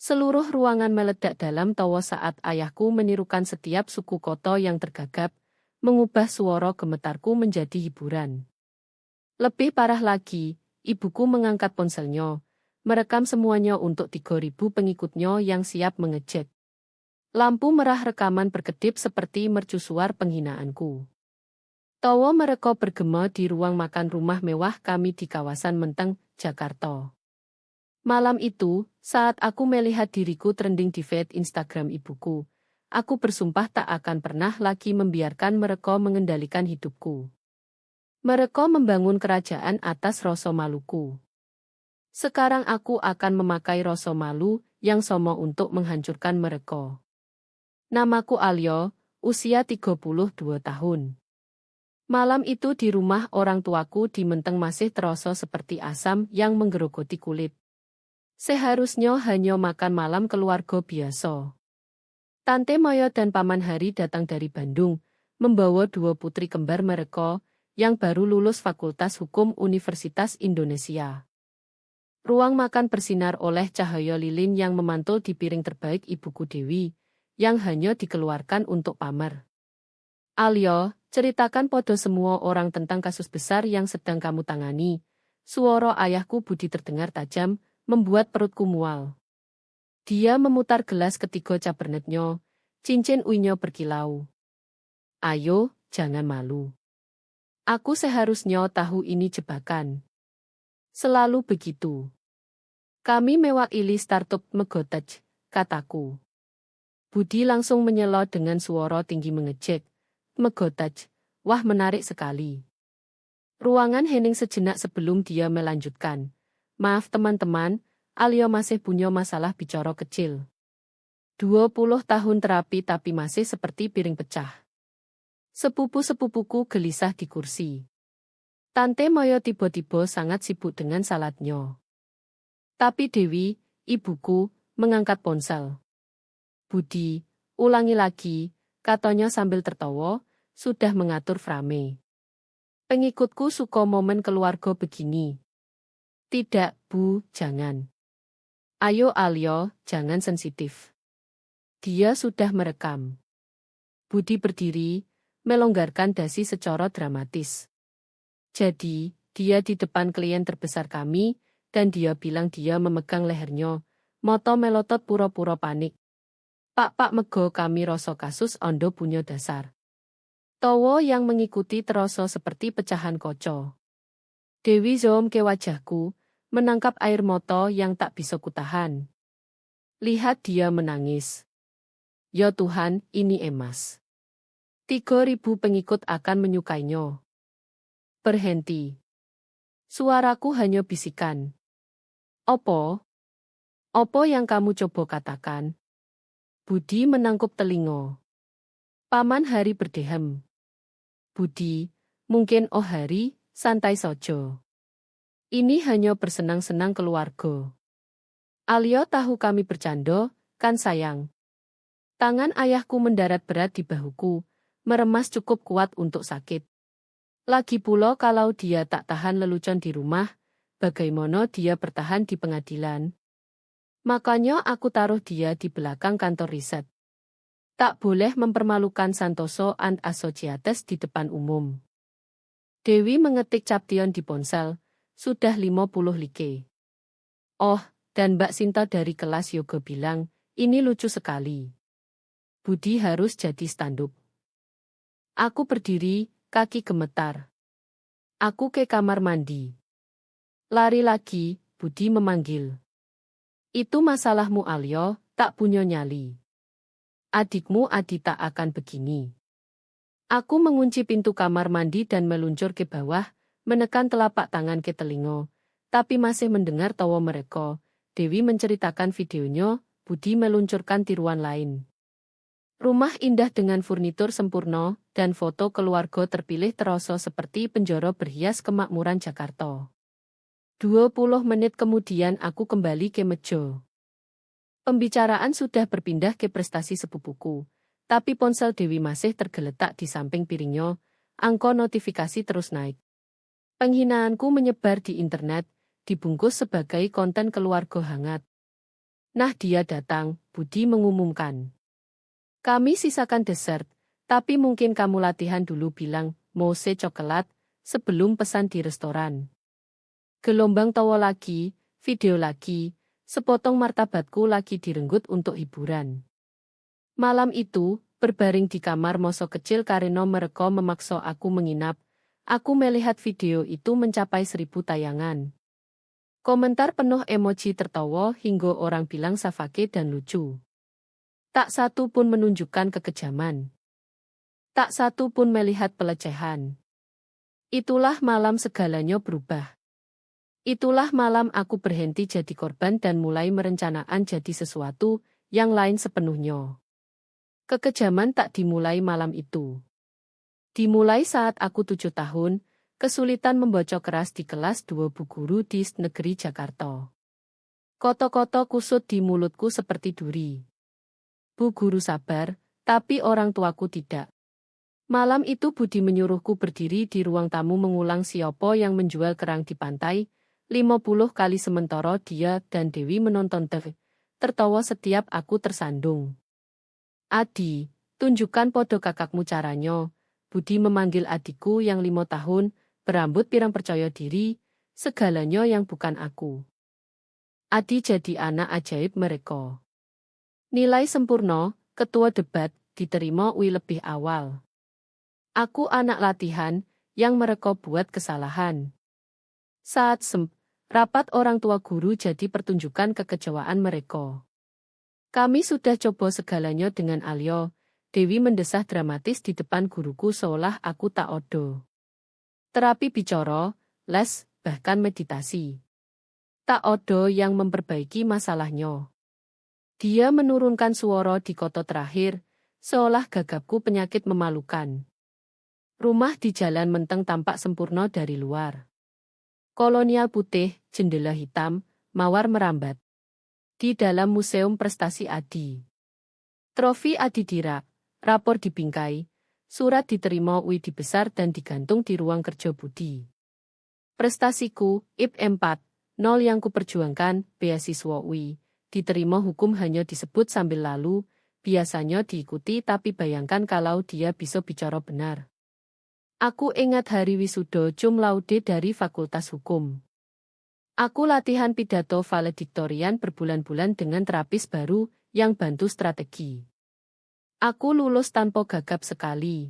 Seluruh ruangan meledak dalam tawa saat ayahku menirukan setiap suku koto yang tergagap, mengubah suara gemetarku menjadi hiburan. Lebih parah lagi, ibuku mengangkat ponselnya, merekam semuanya untuk 3.000 pengikutnya yang siap mengejek. Lampu merah rekaman berkedip seperti mercusuar penghinaanku. Tawa mereka bergema di ruang makan rumah mewah kami di kawasan Menteng, Jakarta. Malam itu, saat aku melihat diriku trending di feed Instagram ibuku, aku bersumpah tak akan pernah lagi membiarkan mereka mengendalikan hidupku. Mereka membangun kerajaan atas rasa maluku. Sekarang aku akan memakai rasa malu yang sama untuk menghancurkan mereka. Namaku Alyo, usia 32 tahun. Malam itu di rumah orang tuaku di Menteng masih terasa seperti asam yang menggerogoti kulit. Seharusnya hanya makan malam keluarga biasa. Tante Moyo dan Paman Hari datang dari Bandung, membawa 2 putri kembar mereka, yang baru lulus Fakultas Hukum Universitas Indonesia. Ruang makan bersinar oleh cahaya lilin yang memantul di piring terbaik ibuku Dewi, yang hanya dikeluarkan untuk pamer. Alyo, ceritakan podo semua orang tentang kasus besar yang sedang kamu tangani. Suara ayahku Budi terdengar tajam, membuat perutku mual. Dia memutar gelas ketiga cabernetnya, cincin uinya berkilau. Ayo, jangan malu. Aku seharusnya tahu ini jebakan. Selalu begitu. Kami mewakili startup Megotech, kataku. Budi langsung menyela dengan suara tinggi mengejek. Megotech, wah menarik sekali. Ruangan hening sejenak sebelum dia melanjutkan. Maaf teman-teman, Alyo masih punya masalah bicara kecil. 20 tahun terapi tapi masih seperti piring pecah. Sepupu-sepupuku gelisah di kursi. Tante Moyo tiba-tiba sangat sibuk dengan saladnya. Tapi Dewi, ibuku, mengangkat ponsel. Budi, ulangi lagi, katanya sambil tertawa, sudah mengatur frame. Pengikutku suka momen keluarga begini. Tidak, Bu, jangan. Ayo Alyo, jangan sensitif. Dia sudah merekam. Budi berdiri, melonggarkan dasi secara dramatis. Jadi, dia di depan klien terbesar kami, dan dia bilang dia memegang lehernya, moto melotot pura-pura panik. Pak Mego kami rasa kasus ondo punya dasar. Towo yang mengikuti terasa seperti pecahan kaca. Dewi zoom ke wajahku, menangkap air mata yang tak bisa kutahan. Lihat dia menangis. Ya Tuhan, ini emas. 3.000 pengikut akan menyukainya. Berhenti. Suaraku hanya bisikan. Opo? Opo yang kamu coba katakan? Budi menangkup telinga. Paman Hari berdehem. Budi, mungkin oh Hari, santai saja. Ini hanya bersenang-senang keluarga. Alyo tahu kami bercanda, kan sayang. Tangan ayahku mendarat berat di bahuku, meremas cukup kuat untuk sakit. Lagi pula kalau dia tak tahan lelucon di rumah, bagaimana dia bertahan di pengadilan? Makanya aku taruh dia di belakang kantor riset. Tak boleh mempermalukan Santoso and Associates di depan umum. Dewi mengetik caption di ponsel, sudah 50 like. Oh, dan Mbak Sinta dari kelas yoga bilang, ini lucu sekali. Budi harus jadi stand-up. Aku berdiri, kaki gemetar. Aku ke kamar mandi. Lari lagi, Budi memanggil. Itu masalahmu Alyo, tak punya nyali. Adikmu Adi tak akan begini. Aku mengunci pintu kamar mandi dan meluncur ke bawah, menekan telapak tangan ke telinga, tapi masih mendengar tawa mereka. Dewi menceritakan videonya, Budi meluncurkan tiruan lain. Rumah indah dengan furnitur sempurna, dan foto keluarga terpilih terasa seperti penjara berhias kemakmuran Jakarta. 20 menit kemudian aku kembali ke meja. Pembicaraan sudah berpindah ke prestasi sepupuku. Tapi ponsel Dewi masih tergeletak di samping piringnya, angka notifikasi terus naik. Penghinaanku menyebar di internet, dibungkus sebagai konten keluarga hangat. Nah dia datang, Budi mengumumkan. Kami sisakan dessert, tapi mungkin kamu latihan dulu bilang, Mose coklat, sebelum pesan di restoran. Gelombang tawa lagi, video lagi, sepotong martabatku lagi direnggut untuk hiburan. Malam itu, berbaring di kamar moso kecil karena mereka memaksa aku menginap, aku melihat video itu mencapai 1000 tayangan. Komentar penuh emoji tertawa hingga orang bilang safake dan lucu. Tak satu pun menunjukkan kekejaman. Tak satu pun melihat pelecehan. Itulah malam segalanya berubah. Itulah malam aku berhenti jadi korban dan mulai merencanakan jadi sesuatu yang lain sepenuhnya. Kekejaman tak dimulai malam itu. Dimulai saat aku 7 tahun, kesulitan membaca keras di kelas 2 Bu Guru di Negeri Jakarta. Koto-koto kusut di mulutku seperti duri. Bu Guru sabar, tapi orang tuaku tidak. Malam itu Budi menyuruhku berdiri di ruang tamu mengulang siapa yang menjual kerang di pantai, 50 kali sementara dia dan Dewi menonton TV. Tertawa setiap aku tersandung. Adi, tunjukkan podo kakakmu caranya. Budi memanggil adikku yang 5 tahun, berambut pirang percaya diri, segalanya yang bukan aku. Adi jadi anak ajaib mereka. Nilai sempurna, ketua debat, diterima UI lebih awal. Aku anak latihan, yang mereka buat kesalahan. Saat rapat orang tua guru jadi pertunjukan kekecewaan mereka. Kami sudah coba segalanya dengan Alyo, Dewi mendesah dramatis di depan guruku seolah aku tak odo. Terapi bicara, les, bahkan meditasi. Tak odo yang memperbaiki masalahnya. Dia menurunkan suara di koto terakhir, seolah gagapku penyakit memalukan. Rumah di Jalan Menteng tampak sempurna dari luar. Kolonial putih, jendela hitam, mawar merambat. Di dalam Museum Prestasi Adi. Trofi Adi dirak, rapor dibingkai, surat diterima UI dibesar dan digantung di ruang kerja Budi. Prestasiku, IP 4, 0 yang kuperjuangkan, beasiswa UI, diterima hukum hanya disebut sambil lalu, biasanya diikuti tapi bayangkan kalau dia bisa bicara benar. Aku ingat hari wisuda cum laude dari Fakultas Hukum. Aku latihan pidato valediktorian berbulan-bulan dengan terapis baru yang bantu strategi. Aku lulus tanpa gagap sekali.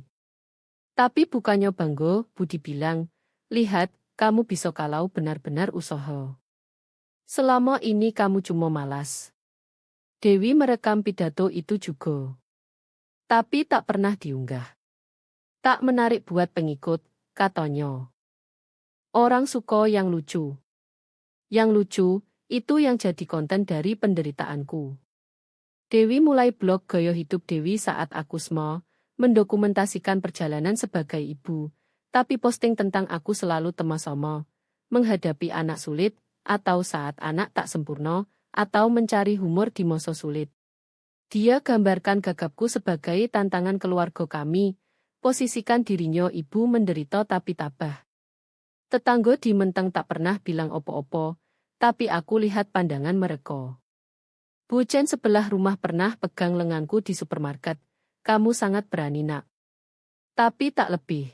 Tapi bukannya bangga, Budi bilang, lihat, kamu bisa kalau benar-benar usaha. Selama ini kamu cuma malas. Dewi merekam pidato itu juga. Tapi tak pernah diunggah. Tak menarik buat pengikut, katanya. Orang suka yang lucu. Yang lucu, itu yang jadi konten dari penderitaanku. Dewi mulai blog gaya hidup Dewi saat aku mendokumentasikan perjalanan sebagai ibu, tapi posting tentang aku selalu temasoma, menghadapi anak sulit, atau saat anak tak sempurna, atau mencari humor di masa sulit. Dia gambarkan gagapku sebagai tantangan keluarga kami, posisikan dirinya ibu menderita tapi tabah. Tetangga di Menteng tak pernah bilang opo-opo, tapi aku lihat pandangan mereka. Bu Chen sebelah rumah pernah pegang lenganku di supermarket, kamu sangat berani nak. Tapi tak lebih.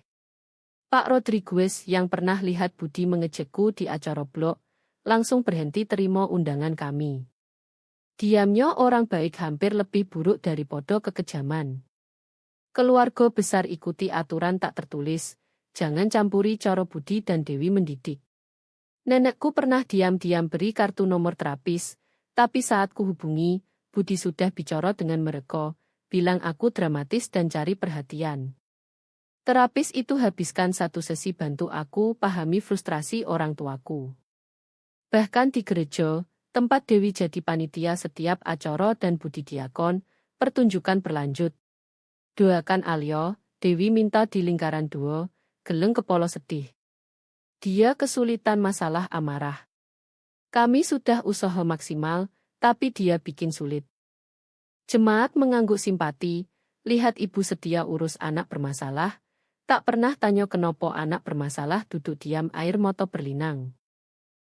Pak Rodriguez yang pernah lihat Budi mengejekku di acara blog, langsung berhenti terima undangan kami. Diamnya orang baik hampir lebih buruk daripada kekejaman. Keluarga besar ikuti aturan tak tertulis, jangan campuri cara Budi dan Dewi mendidik. Nenekku pernah diam-diam beri kartu nomor terapis, tapi saat kuhubungi, Budi sudah bicara dengan mereka, bilang aku dramatis dan cari perhatian. Terapis itu habiskan 1 sesi bantu aku pahami frustrasi orang tuaku. Bahkan di gereja, tempat Dewi jadi panitia setiap acara dan Budi diakon, pertunjukan berlanjut. Doakan Alyo, Dewi minta di lingkaran 2, geleng kepala sedih. Dia kesulitan masalah amarah. Kami sudah usaha maksimal, tapi dia bikin sulit. Jemaat mengangguk simpati, lihat ibu setia urus anak bermasalah, tak pernah tanya kenapa anak bermasalah duduk diam air mata berlinang.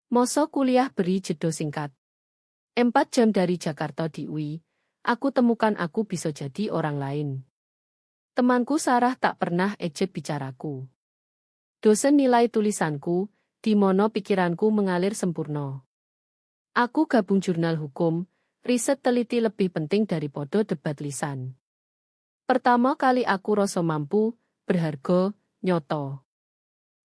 Moso kuliah beri jeda singkat. 4 jam dari Jakarta di UI, aku temukan aku bisa jadi orang lain. Temanku Sarah tak pernah ejek bicaraku. Dosen nilai tulisanku, di mono pikiranku mengalir sempurna. Aku gabung jurnal hukum, riset teliti lebih penting daripada debat lisan. Pertama kali aku rasa mampu, berharga, nyoto.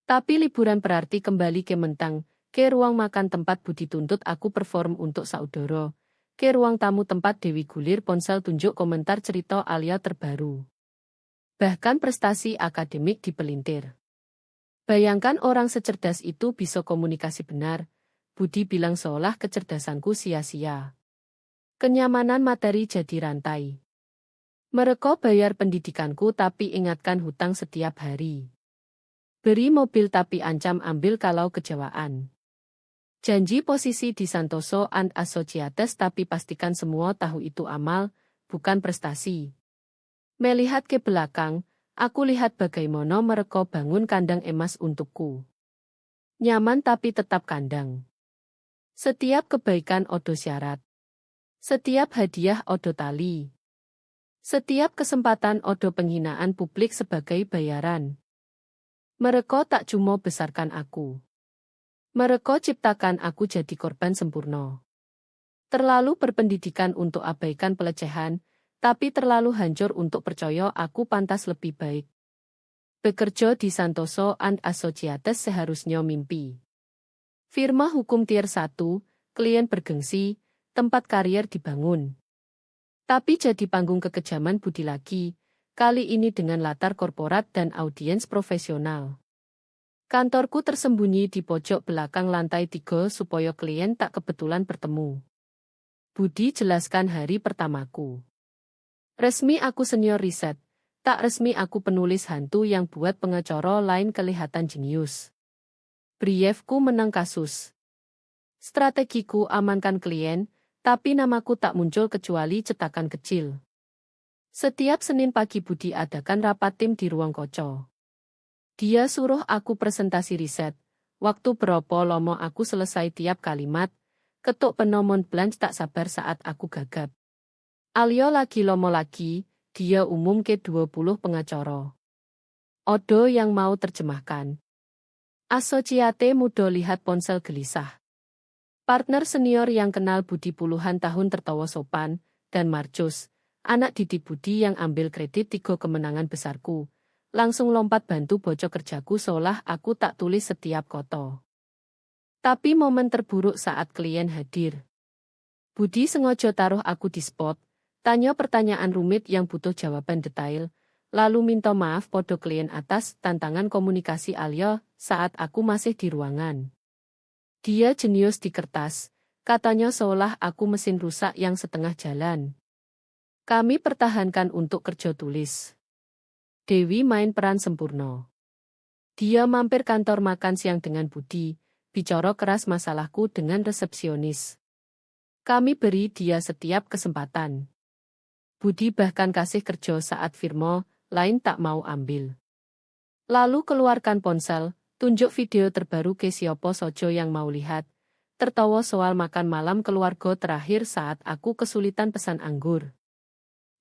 Tapi liburan berarti kembali ke Mentang, ke ruang makan tempat Budi tuntut aku perform untuk saudara, ke ruang tamu tempat Dewi gulir ponsel tunjuk komentar cerita Alia terbaru. Bahkan prestasi akademik dipelintir. Bayangkan orang secerdas itu bisa komunikasi benar, Budi bilang seolah kecerdasanku sia-sia. Kenyamanan materi jadi rantai. Mereka bayar pendidikanku tapi ingatkan hutang setiap hari. Beri mobil tapi ancam ambil kalau kejawaan. Janji posisi di Santoso and Associates tapi pastikan semua tahu itu amal, bukan prestasi. Melihat ke belakang, aku lihat bagaimana mereka bangun kandang emas untukku. Nyaman tapi tetap kandang. Setiap kebaikan odo syarat. Setiap hadiah odo tali. Setiap kesempatan odo penghinaan publik sebagai bayaran. Mereka tak cuma besarkan aku. Mereka ciptakan aku jadi korban sempurna. Terlalu berpendidikan untuk abaikan pelecehan, tapi terlalu hancur untuk percaya aku pantas lebih baik. Bekerja di Santoso and Associates seharusnya mimpi. Firma hukum tier 1, klien bergengsi, tempat karier dibangun. Tapi jadi panggung kekejaman Budi lagi, kali ini dengan latar korporat dan audiens profesional. Kantorku tersembunyi di pojok belakang lantai 3 supaya klien tak kebetulan bertemu. Budi jelaskan hari pertamaku. Resmi aku senior riset, tak resmi aku penulis hantu yang buat pengacara lain kelihatan jenius. Briefku menang kasus. Strategiku amankan klien, tapi namaku tak muncul kecuali cetakan kecil. Setiap Senin pagi Budi adakan rapat tim di ruang koco. Dia suruh aku presentasi riset. Waktu berapa lama aku selesai tiap kalimat, ketuk penomon blanch tak sabar saat aku gagap. Alio lagi lomo lagi, dia umum ke 20 pengacara. Odo yang mau terjemahkan. Asosiate muda lihat ponsel gelisah. Partner senior yang kenal Budi puluhan tahun tertawa sopan, dan Marcus, anak didik Budi yang ambil kredit 3 kemenangan besarku, langsung lompat bantu bocok kerjaku seolah aku tak tulis setiap koto. Tapi momen terburuk saat klien hadir. Budi sengaja taruh aku di spot, tanya pertanyaan rumit yang butuh jawaban detail, lalu minta maaf podo klien atas tantangan komunikasi Alia saat aku masih di ruangan. Dia jenius di kertas, katanya seolah aku mesin rusak yang setengah jalan. Kami pertahankan untuk kerja tulis. Dewi main peran sempurna. Dia mampir kantor makan siang dengan Budi, bicara keras masalahku dengan resepsionis. Kami beri dia setiap kesempatan. Budi bahkan kasih kerja saat firma lain tak mau ambil. Lalu keluarkan ponsel, tunjuk video terbaru ke siapa sojo yang mau lihat, tertawa soal makan malam keluarga terakhir saat aku kesulitan pesan anggur.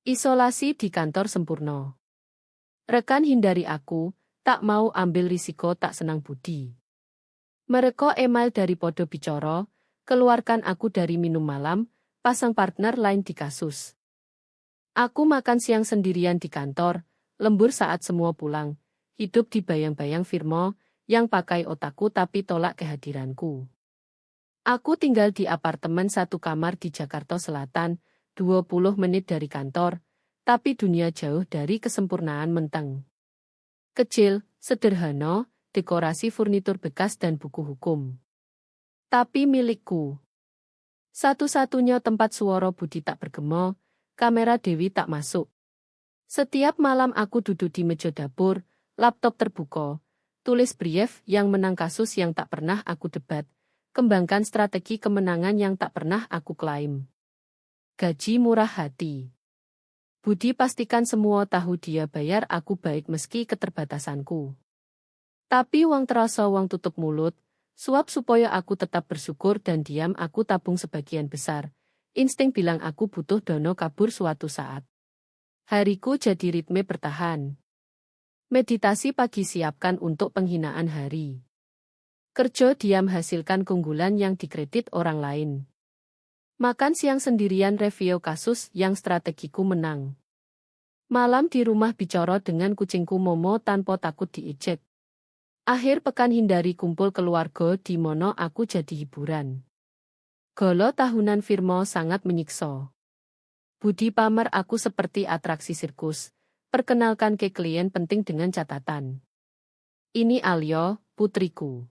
Isolasi di kantor sempurna. Rekan hindari aku, tak mau ambil risiko tak senang Budi. Mereka email dari podo bicara, keluarkan aku dari minum malam, pasang partner lain di kasus. Aku makan siang sendirian di kantor, lembur saat semua pulang, hidup di bayang-bayang firma, yang pakai otakku tapi tolak kehadiranku. Aku tinggal di apartemen 1 kamar di Jakarta Selatan, 20 menit dari kantor, tapi dunia jauh dari kesempurnaan Menteng. Kecil, sederhana, dekorasi furnitur bekas dan buku hukum. Tapi milikku. Satu-satunya tempat suara Budi tak bergema, kamera Dewi tak masuk. Setiap malam aku duduk di meja dapur, laptop terbuka, tulis brief yang menang kasus yang tak pernah aku debat, kembangkan strategi kemenangan yang tak pernah aku klaim. Gaji murah hati. Budi pastikan semua tahu dia bayar aku baik meski keterbatasanku. Tapi uang terasa uang tutup mulut, suap supaya aku tetap bersyukur dan diam aku tabung sebagian besar, Insting bilang aku butuh dono kabur suatu saat. Hariku jadi ritme bertahan. Meditasi pagi siapkan untuk penghinaan hari. Kerja diam hasilkan keunggulan yang dikredit orang lain. Makan siang sendirian review kasus yang strategiku menang. Malam di rumah bicara dengan kucingku Momo tanpa takut diejek. Akhir pekan hindari kumpul keluarga di mono aku jadi hiburan. Golo tahunan Firmo sangat menyiksa. Budi pamer aku seperti atraksi sirkus. Perkenalkan ke klien penting dengan catatan. Ini Alyo, putriku.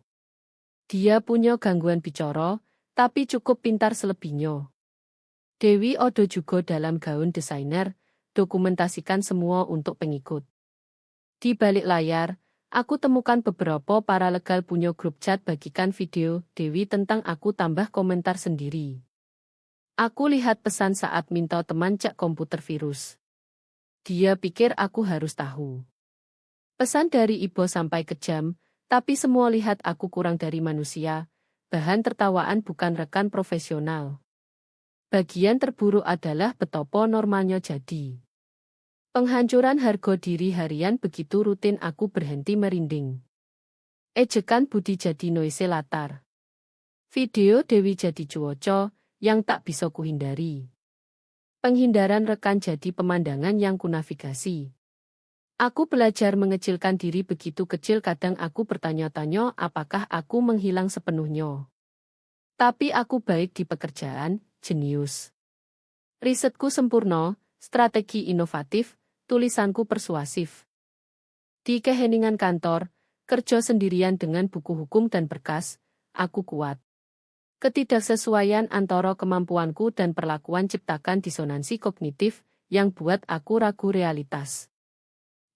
Dia punya gangguan bicara, tapi cukup pintar selebihnya. Dewi Odo juga dalam gaun desainer, dokumentasikan semua untuk pengikut. Di balik layar, aku temukan beberapa paralegal punya grup chat bagikan video Dewi tentang aku tambah komentar sendiri. Aku lihat pesan saat minta teman cek komputer virus. Dia pikir aku harus tahu. Pesan dari Ibo sampai kejam, tapi semua lihat aku kurang dari manusia, bahan tertawaan bukan rekan profesional. Bagian terburuk adalah betapa normalnya jadi. Penghancuran harga diri harian begitu rutin aku berhenti merinding. Ejekan Budi jadi noise latar. Video Dewi jadi cuaca yang tak bisa kuhindari. Penghindaran rekan jadi pemandangan yang kunavigasi. Aku belajar mengecilkan diri begitu kecil kadang aku bertanya-tanya apakah aku menghilang sepenuhnya. Tapi aku baik di pekerjaan, jenius. Risetku sempurna, strategi inovatif, tulisanku persuasif. Di keheningan kantor, kerja sendirian dengan buku hukum dan berkas, aku kuat. Ketidaksesuaian antara kemampuanku dan perlakuan ciptakan disonansi kognitif yang buat aku ragu realitas.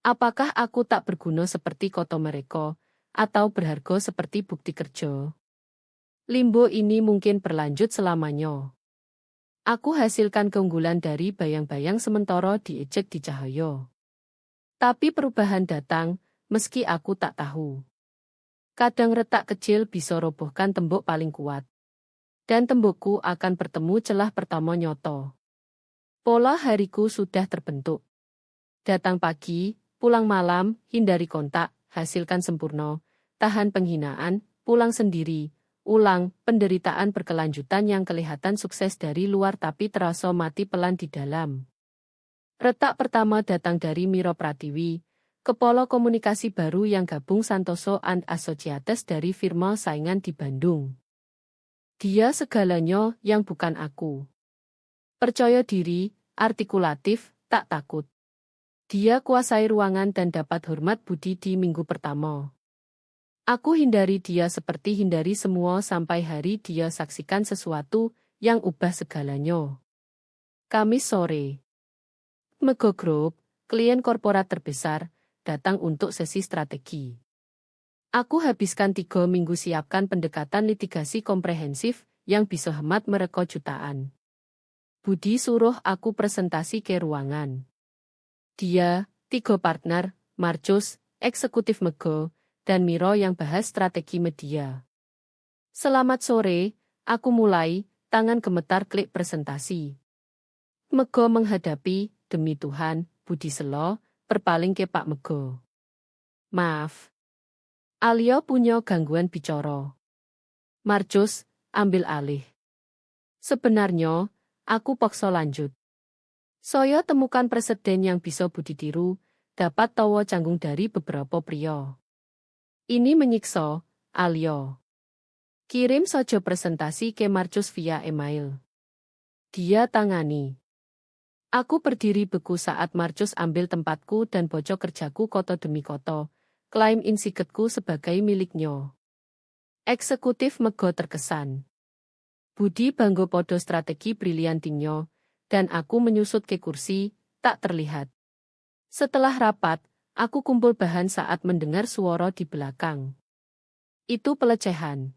Apakah aku tak berguna seperti koto mereka, atau berharga seperti bukti kerja? Limbo ini mungkin berlanjut selamanya. Aku hasilkan keunggulan dari bayang-bayang sementara diejek di cahaya. Tapi perubahan datang, meski aku tak tahu. Kadang retak kecil bisa robohkan tembok paling kuat. Dan tembokku akan bertemu celah pertama nyoto. Pola hariku sudah terbentuk. Datang pagi, pulang malam, hindari kontak, hasilkan sempurna, tahan penghinaan, pulang sendiri, ulang, penderitaan berkelanjutan yang kelihatan sukses dari luar tapi terasa mati pelan di dalam. Retak pertama datang dari Miro Pratiwi, kepala komunikasi baru yang gabung Santoso and Associates dari firma saingan di Bandung. Dia segalanya yang bukan aku. Percaya diri, artikulatif, tak takut. Dia kuasai ruangan dan dapat hormat budi di minggu pertama. Aku hindari dia seperti hindari semua sampai hari dia saksikan sesuatu yang ubah segalanya. Kamis sore. Mego Group, klien korporat terbesar, datang untuk sesi strategi. Aku habiskan 3 minggu siapkan pendekatan litigasi komprehensif yang bisa hemat mereka jutaan. Budi suruh aku presentasi ke ruangan. Dia, 3 partner, Marcus, eksekutif Mego, dan Miro yang bahas strategi media. Selamat sore, aku mulai, tangan gemetar klik presentasi. Mego menghadapi, demi Tuhan, Budi selo, berpaling ke Pak Mego. Maaf. Alio punya gangguan bicara. Marcus, ambil alih. Sebenarnya, aku paksa lanjut. Saya temukan presiden yang bisa Budi tiru, dapat tawa canggung dari beberapa pria. Ini menyiksa, Alio. Kirim saja presentasi ke Marcus via email. Dia tangani. Aku berdiri beku saat Marcus ambil tempatku dan bocok kerjaku koto demi koto, klaim insiketku sebagai miliknya. Eksekutif Mego terkesan. Budi banggo podo strategi briliantingnya, dan aku menyusut ke kursi, tak terlihat. Setelah rapat, aku kumpul bahan saat mendengar suara di belakang. Itu pelecehan.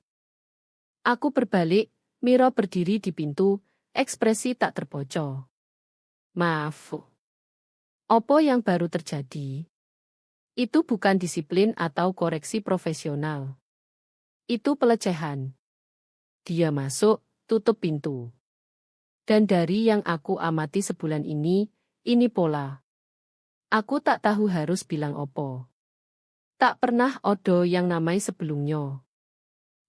Aku berbalik, Miro berdiri di pintu, ekspresi tak terbocor. Maaf. Apa yang baru terjadi? Itu bukan disiplin atau koreksi profesional. Itu pelecehan. Dia masuk, tutup pintu. Dan dari yang aku amati sebulan ini pola. Aku tak tahu harus bilang opo. Tak pernah odo yang namai sebelumnya.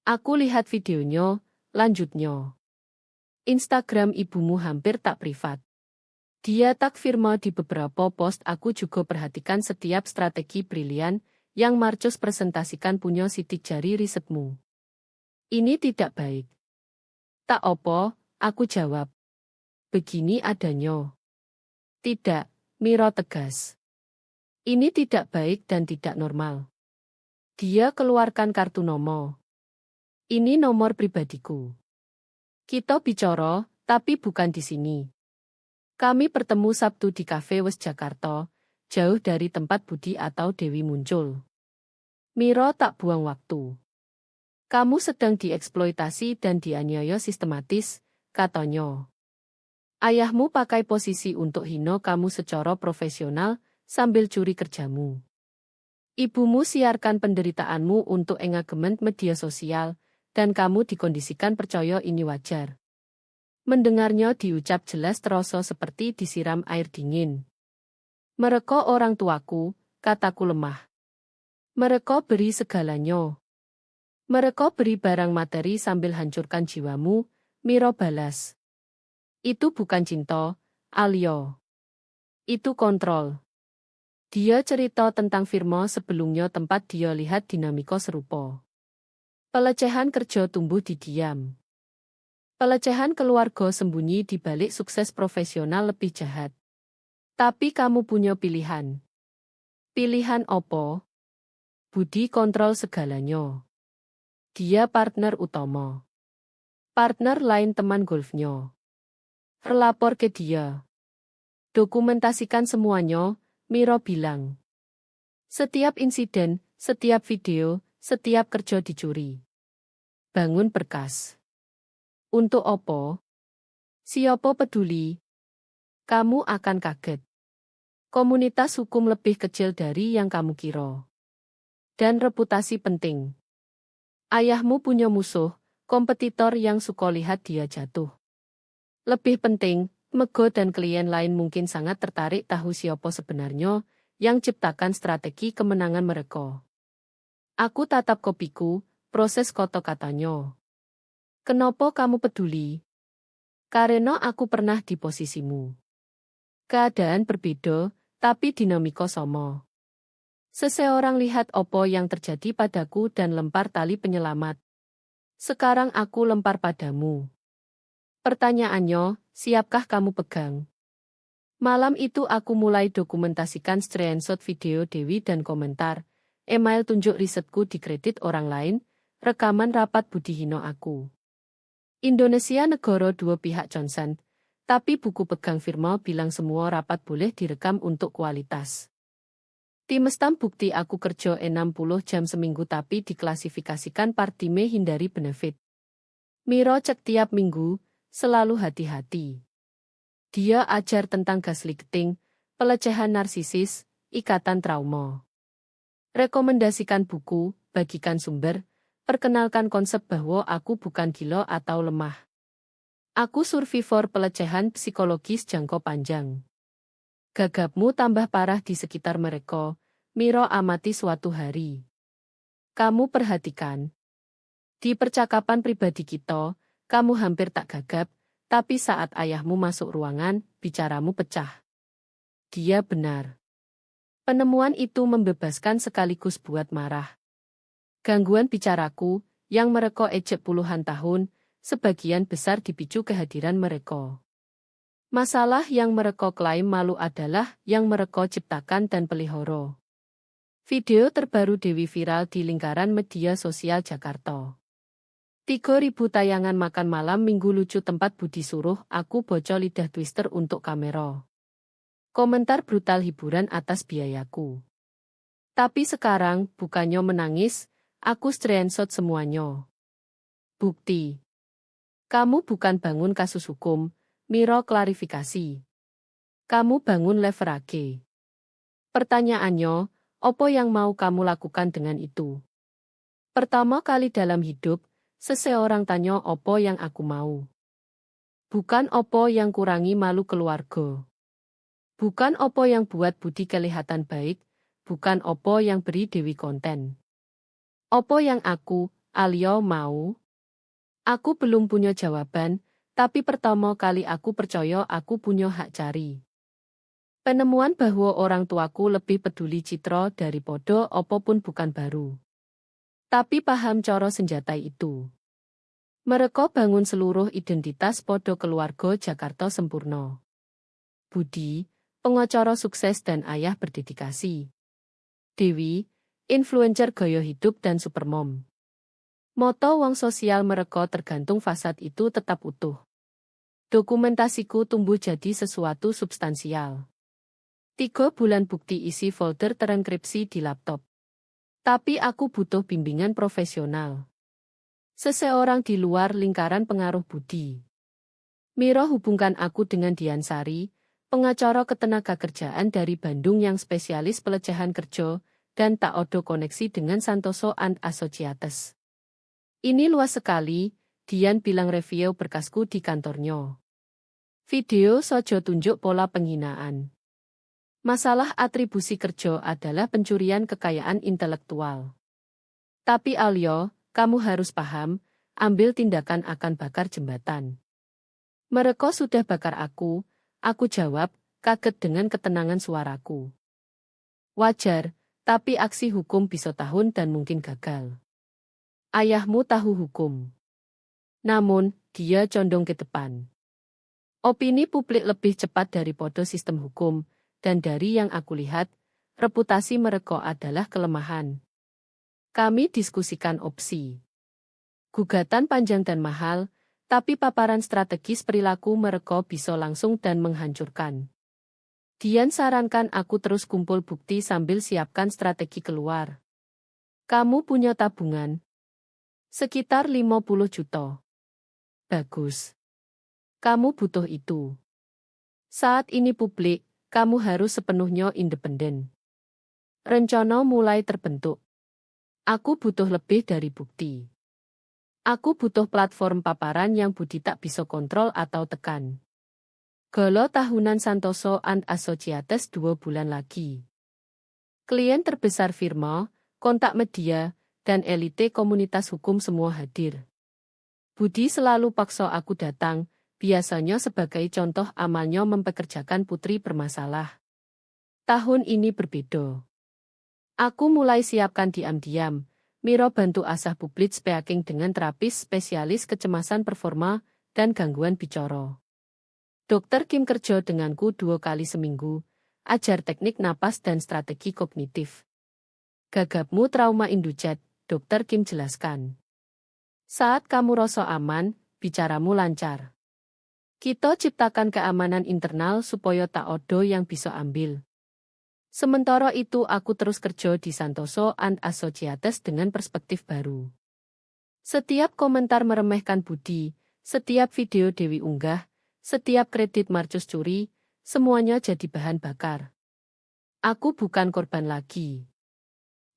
Aku lihat videonya, lanjutnya. Instagram ibumu hampir tak privat. Dia tak firma di beberapa post. Aku juga perhatikan setiap strategi brilian yang Marcus presentasikan punya sidik jari risetmu. Ini tidak baik. Tak opo, aku jawab. Begini adanya. Tidak, Miro tegas. Ini tidak baik dan tidak normal. Dia keluarkan kartu nomor. Ini nomor pribadiku. Kita bicara, tapi bukan di sini. Kami bertemu Sabtu di Cafe West Jakarta, jauh dari tempat Budi atau Dewi muncul. Miro tak buang waktu. Kamu sedang dieksploitasi dan dianiaya sistematis, katanya. Ayahmu pakai posisi untuk hina kamu secara profesional sambil curi kerjamu. Ibumu siarkan penderitaanmu untuk engagement media sosial, dan kamu dikondisikan percaya ini wajar. Mendengarnya diucap jelas terasa seperti disiram air dingin. Mereka orang tuaku, kataku lemah. Mereka beri segalanya. Mereka beri barang materi sambil hancurkan jiwamu, Miro balas. Itu bukan cinta, Alio. Itu kontrol. Dia cerita tentang firma sebelumnya tempat dia lihat dinamika serupa. Pelecehan kerja tumbuh di diam. Pelecehan keluarga sembunyi di balik sukses profesional lebih jahat. Tapi kamu punya pilihan. Pilihan opo? Budi kontrol segalanya. Dia partner utama. Partner lain teman golfnya. Relapor ke dia. Dokumentasikan semuanya, Miro bilang. Setiap insiden, setiap video, setiap kerja dicuri. Bangun berkas. Untuk opo? Siapa peduli? Kamu akan kaget. Komunitas hukum lebih kecil dari yang kamu kira. Dan reputasi penting. Ayahmu punya musuh, kompetitor yang suka lihat dia jatuh. Lebih penting, Mego dan klien lain mungkin sangat tertarik tahu siapa sebenarnya yang ciptakan strategi kemenangan mereka. Aku tatap kopiku, proses kata-katanya. Kenapa kamu peduli? Karena aku pernah di posisimu. Keadaan berbeda, tapi dinamika sama. Seseorang lihat apa yang terjadi padaku dan lempar tali penyelamat. Sekarang aku lempar padamu. Pertanyaannya, siapkah kamu pegang? Malam itu aku mulai dokumentasikan screenshot video Dewi dan komentar, email tunjuk risetku di kredit orang lain, rekaman rapat Budi hina aku. Indonesia negara dua pihak Johnson, tapi buku pegang firma bilang semua rapat boleh direkam untuk kualitas. Tim stamp bukti aku kerja 60 jam seminggu tapi diklasifikasikan partime hindari benefit. Miro cek tiap minggu, selalu hati-hati. Dia ajar tentang gaslighting, pelecehan narsisis, ikatan trauma. Rekomendasikan buku, bagikan sumber, perkenalkan konsep bahwa aku bukan gila atau lemah. Aku survivor pelecehan psikologis jangka panjang. Gagapmu tambah parah di sekitar mereka, Miro amati suatu hari. Kamu perhatikan. Di percakapan pribadi kita, kamu hampir tak gagap, tapi saat ayahmu masuk ruangan, bicaramu pecah. Dia benar. Penemuan itu membebaskan sekaligus buat marah. Gangguan bicaraku, yang mereka ejek puluhan tahun, sebagian besar dipicu kehadiran mereka. Masalah yang mereka klaim malu adalah yang mereka ciptakan dan pelihara. Video terbaru Dewi viral di lingkaran media sosial Jakarta. 3.000 tayangan makan malam minggu lucu tempat Budi suruh aku bocor lidah twister untuk kamera. Komentar brutal hiburan atas biayaku. Tapi sekarang, bukannya menangis, aku screenshot semuanya. Bukti. Kamu bukan bangun kasus hukum, Miro klarifikasi. Kamu bangun leverage. Pertanyaannya, apa yang mau kamu lakukan dengan itu? Pertama kali dalam hidup, seseorang tanya apa yang aku mau. Bukan opo yang kurangi malu keluarga. Bukan opo yang buat Budi kelihatan baik, bukan opo yang beri Dewi konten. Opo yang aku, Alyo mau? Aku belum punya jawaban, tapi pertama kali aku percaya aku punya hak cari. Penemuan bahwa orang tuaku lebih peduli citra daripada opo pun bukan baru. Tapi paham coro senjata itu. Mereka bangun seluruh identitas podo keluarga Jakarta sempurna. Budi, pengacara sukses dan ayah berdedikasi. Dewi, influencer gaya hidup dan supermom. Moto wong sosial mereka tergantung fasad itu tetap utuh. Dokumentasiku tumbuh jadi sesuatu substansial. 3 bulan bukti isi folder terenkripsi di laptop. Tapi aku butuh bimbingan profesional. Seseorang di luar lingkaran pengaruh Budi. Miro hubungkan aku dengan Dian Sari, pengacara ketenagakerjaan dari Bandung yang spesialis pelecehan kerja, dan tak ada koneksi dengan Santoso and Associates. Ini luas sekali, Dian bilang review berkasku di kantornya. Video sojo tunjuk pola penghinaan. Masalah atribusi kerja adalah pencurian kekayaan intelektual. Tapi Alyo, kamu harus paham, ambil tindakan akan bakar jembatan. Mereka sudah bakar aku jawab, kaget dengan ketenangan suaraku. Wajar, tapi aksi hukum bisa tahun dan mungkin gagal. Ayahmu tahu hukum. Namun, dia condong ke depan. Opini publik lebih cepat daripada sistem hukum, dan dari yang aku lihat, reputasi mereka adalah kelemahan. Kami diskusikan opsi. Gugatan panjang dan mahal, tapi paparan strategis perilaku mereka bisa langsung dan menghancurkan. Dian sarankan aku terus kumpul bukti sambil siapkan strategi keluar. Kamu punya tabungan? Sekitar 50 juta. Bagus. Kamu butuh itu. Saat ini publik, kamu harus sepenuhnya independen. Rencana mulai terbentuk. Aku butuh lebih dari bukti. Aku butuh platform paparan yang Budi tak bisa kontrol atau tekan. Golo tahunan Santoso and Associates 2 bulan lagi. Klien terbesar firma, kontak media, dan elite komunitas hukum semua hadir. Budi selalu paksa aku datang, biasanya sebagai contoh amalnya mempekerjakan putri bermasalah. Tahun ini berbeda. Aku mulai siapkan diam-diam, Miro bantu asah public speaking dengan terapis spesialis kecemasan performa dan gangguan bicara. Dokter Kim kerja denganku 2 kali seminggu, ajar teknik napas dan strategi kognitif. Gagapmu trauma inducet, Dokter Kim jelaskan. Saat kamu rasa aman, bicaramu lancar. Kita ciptakan keamanan internal supaya tak ada yang bisa ambil. Sementara itu aku terus kerja di Santoso and Associates dengan perspektif baru. Setiap komentar meremehkan Budi, setiap video Dewi unggah, setiap kredit Marcus curi, semuanya jadi bahan bakar. Aku bukan korban lagi.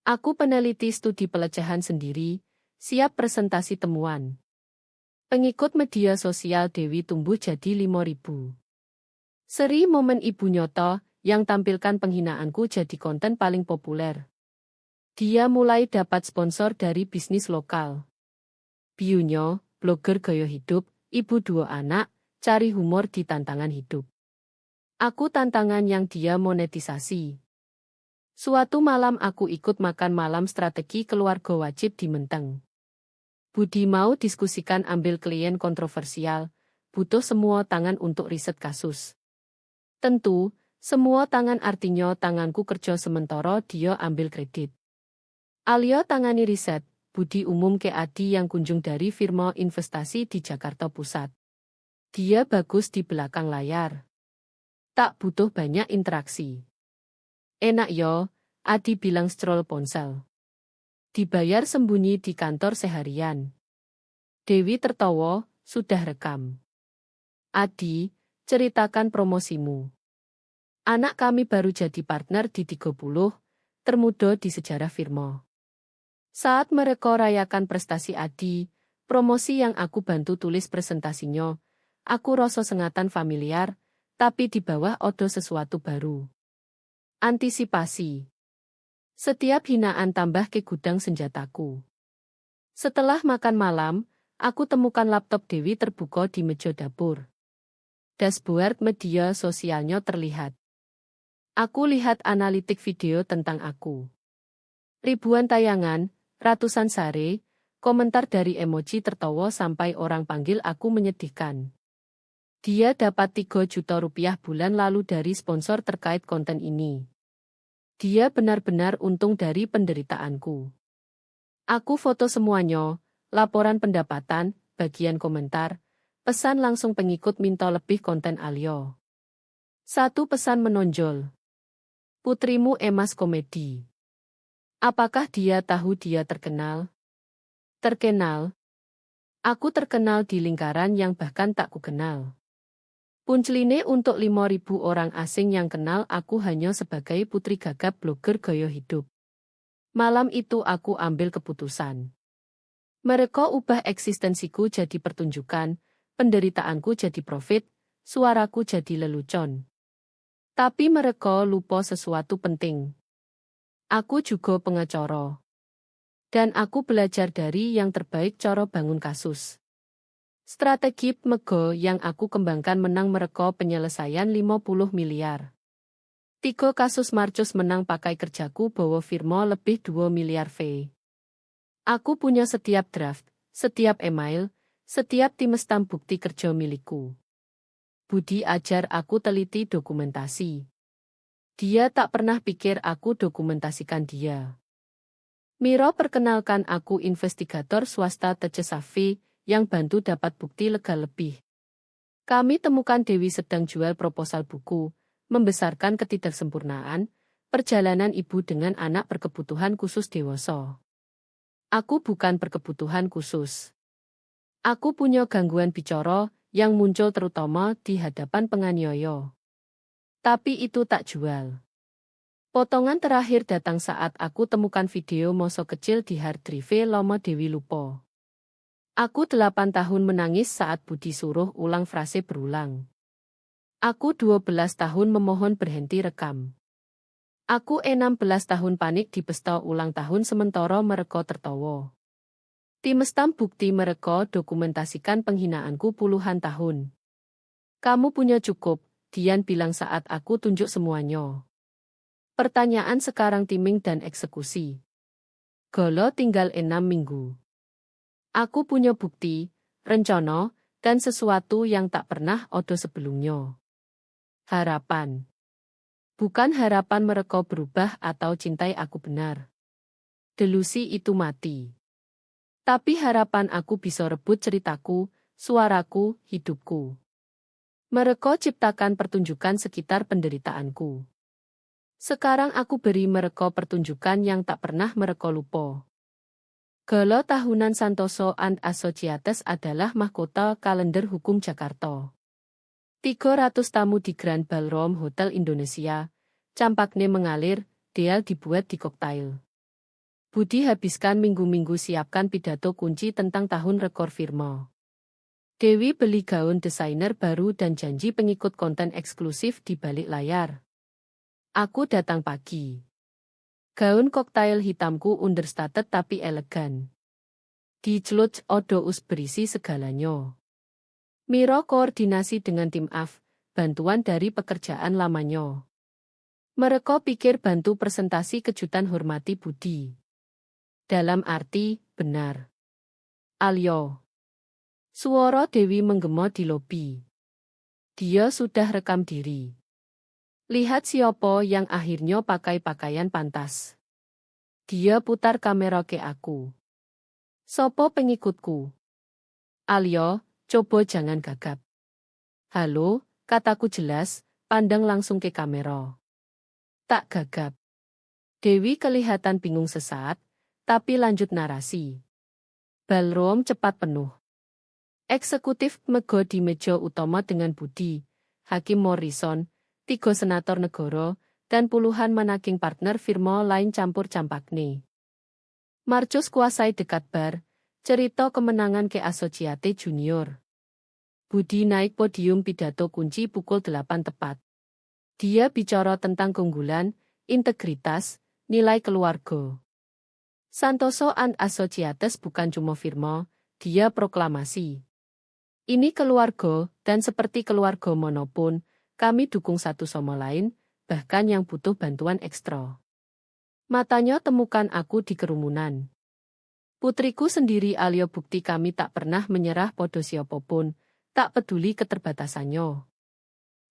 Aku peneliti studi pelecehan sendiri, siap presentasi temuan. Pengikut media sosial Dewi tumbuh jadi 5.000. Seri momen ibu nyoto, yang tampilkan penghinaanku jadi konten paling populer. Dia mulai dapat sponsor dari bisnis lokal. Bionya, blogger gaya hidup, ibu 2 anak, cari humor di tantangan hidup. Aku tantangan yang dia monetisasi. Suatu malam aku ikut makan malam strategi keluarga wajib di Menteng. Budi mau diskusikan ambil klien kontroversial, butuh semua tangan untuk riset kasus. Tentu, semua tangan artinya tanganku kerja sementara dia ambil kredit. Alyo tangani riset, Budi umum ke Adi yang kunjung dari firma investasi di Jakarta Pusat. Dia bagus di belakang layar. Tak butuh banyak interaksi. Enak yo, Adi bilang scroll ponsel. Dibayar sembunyi di kantor seharian. Dewi tertawa, sudah rekam. Adi, ceritakan promosimu. Anak kami baru jadi partner di 30, termuda di sejarah firma. Saat mereka rayakan prestasi Adi, promosi yang aku bantu tulis presentasinya, aku rasa sengatan familiar, tapi di bawah ada sesuatu baru. Antisipasi. Setiap hinaan tambah ke gudang senjataku. Setelah makan malam, aku temukan laptop Dewi terbuka di meja dapur. Dashboard media sosialnya terlihat. Aku lihat analitik video tentang aku. Ribuan tayangan, ratusan sare, komentar dari emoji tertawa sampai orang panggil aku menyedihkan. Dia dapat 3 juta rupiah bulan lalu dari sponsor terkait konten ini. Dia benar-benar untung dari penderitaanku. Aku foto semuanya, laporan pendapatan, bagian komentar, pesan langsung pengikut minta lebih konten Alyo. Satu pesan menonjol. Putrimu emas komedi. Apakah dia tahu dia terkenal? Terkenal. Aku terkenal di lingkaran yang bahkan tak kukenal. Punceline untuk 5.000 orang asing yang kenal aku hanya sebagai putri gagap blogger gaya hidup. Malam itu aku ambil keputusan. Mereka ubah eksistensiku jadi pertunjukan, penderitaanku jadi profit, suaraku jadi lelucon. Tapi mereka lupa sesuatu penting. Aku juga pengacara. Dan aku belajar dari yang terbaik cara bangun kasus. Strategi mego yang aku kembangkan menang mereka penyelesaian 50 miliar. 3 kasus Marcus menang pakai kerjaku bawa firma lebih 2 miliar V. Aku punya setiap draft, setiap email, setiap tim stamp bukti kerja milikku. Budi ajar aku teliti dokumentasi. Dia tak pernah pikir aku dokumentasikan dia. Miro perkenalkan aku investigator swasta Tecesafi yang bantu dapat bukti legal lebih. Kami temukan Dewi sedang jual proposal buku, membesarkan ketidaksempurnaan, perjalanan ibu dengan anak berkebutuhan khusus dewasa. Aku bukan berkebutuhan khusus. Aku punya gangguan bicara yang muncul terutama di hadapan penganiaya. Tapi itu tak jual. Potongan terakhir datang saat aku temukan video masa kecil di hard drive lama Dewi lupa. Aku 8 tahun menangis saat Budi suruh ulang frase berulang. Aku 12 tahun memohon berhenti rekam. Aku 16 tahun panik di pesta ulang tahun sementara mereka tertawa. Tim stamp bukti mereka dokumentasikan penghinaanku puluhan tahun. Kamu punya cukup, Dian bilang saat aku tunjuk semuanya. Pertanyaan sekarang timing dan eksekusi. Golo tinggal 6 minggu. Aku punya bukti, rencana, dan sesuatu yang tak pernah ada sebelumnya. Harapan. Bukan harapan mereka berubah atau cintai aku benar. Delusi itu mati. Tapi harapan aku bisa rebut ceritaku, suaraku, hidupku. Mereka ciptakan pertunjukan sekitar penderitaanku. Sekarang aku beri mereka pertunjukan yang tak pernah mereka lupa. Gala tahunan Santoso and Associates adalah mahkota kalender hukum Jakarta. 300 tamu di Grand Ballroom Hotel Indonesia, campaknya mengalir, deal dibuat di koktail. Budi habiskan minggu-minggu siapkan pidato kunci tentang tahun rekor firma. Dewi beli gaun desainer baru dan janji pengikut konten eksklusif di balik layar. Aku datang pagi. Gaun koktail hitamku understated tapi elegan. Di celuc odous berisi segalanya. Miro koordinasi dengan tim AF, bantuan dari pekerjaan lamanya. Mereka pikir bantu presentasi kejutan hormati Budi. Dalam arti, benar. Alyo. Suara Dewi menggema di lobi. Dia sudah rekam diri. Lihat siapa yang akhirnya pakai pakaian pantas. Dia putar kamera ke aku. Sopo pengikutku? Alyo, coba jangan gagap. Halo, kataku jelas, pandang langsung ke kamera. Tak gagap. Dewi kelihatan bingung sesaat, tapi lanjut narasi. Ballroom cepat penuh. Eksekutif mego di meja utama dengan Budi, Hakim Morrison, 3 senator negara, dan puluhan manaking partner firma lain campur campakne. Marcus kuasai dekat bar, cerita kemenangan ke Associate Junior. Budi naik podium pidato kunci pukul 8 tepat. Dia bicara tentang keunggulan, integritas, nilai keluarga. Santoso and Associates bukan cuma firma, dia proklamasi. Ini keluarga, dan seperti keluarga manapun, kami dukung satu sama lain, bahkan yang butuh bantuan ekstra. Matanya temukan aku di kerumunan. Putriku sendiri alio bukti kami tak pernah menyerah podo siapapun, tak peduli keterbatasannya.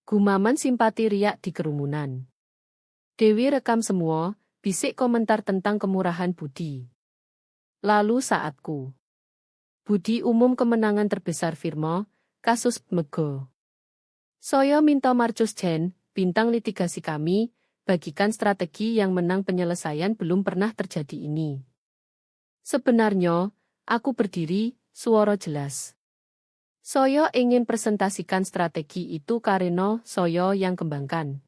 Gumaman simpati riak di kerumunan. Dewi rekam semua, bisik komentar tentang kemurahan Budi. Lalu saatku. Budi umum kemenangan terbesar firma, kasus Mego. Saya minta Marcus Chen, bintang litigasi kami, bagikan strategi yang menang penyelesaian belum pernah terjadi ini. Sebenarnya, aku berdiri, suara jelas. Saya ingin presentasikan strategi itu karena saya yang kembangkan.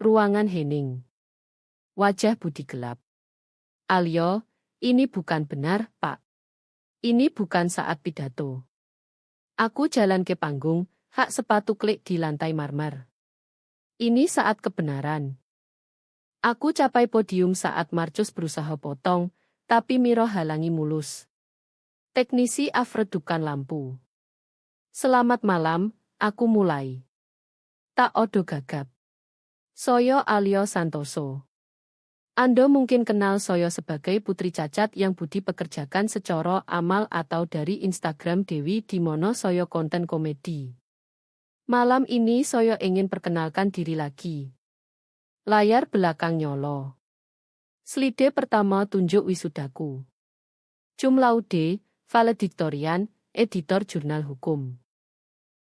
Ruangan hening. Wajah Budi gelap. Alyo, ini bukan benar, Pak. Ini bukan saat pidato. Aku jalan ke panggung, hak sepatu klik di lantai marmer. Ini saat kebenaran. Aku capai podium saat Marcus berusaha potong, tapi Miro halangi mulus. Teknisi afredukan lampu. Selamat malam, aku mulai. Tak odo gagap. Soyo Alyo Santoso. Anda mungkin kenal saya sebagai putri cacat yang Budi pekerjakan secara amal atau dari Instagram Dewi di mana saya konten komedi. Malam ini saya ingin perkenalkan diri lagi. Layar belakang nyolo. Slide pertama tunjuk wisudaku. Cum laude, valediktorian, editor jurnal hukum.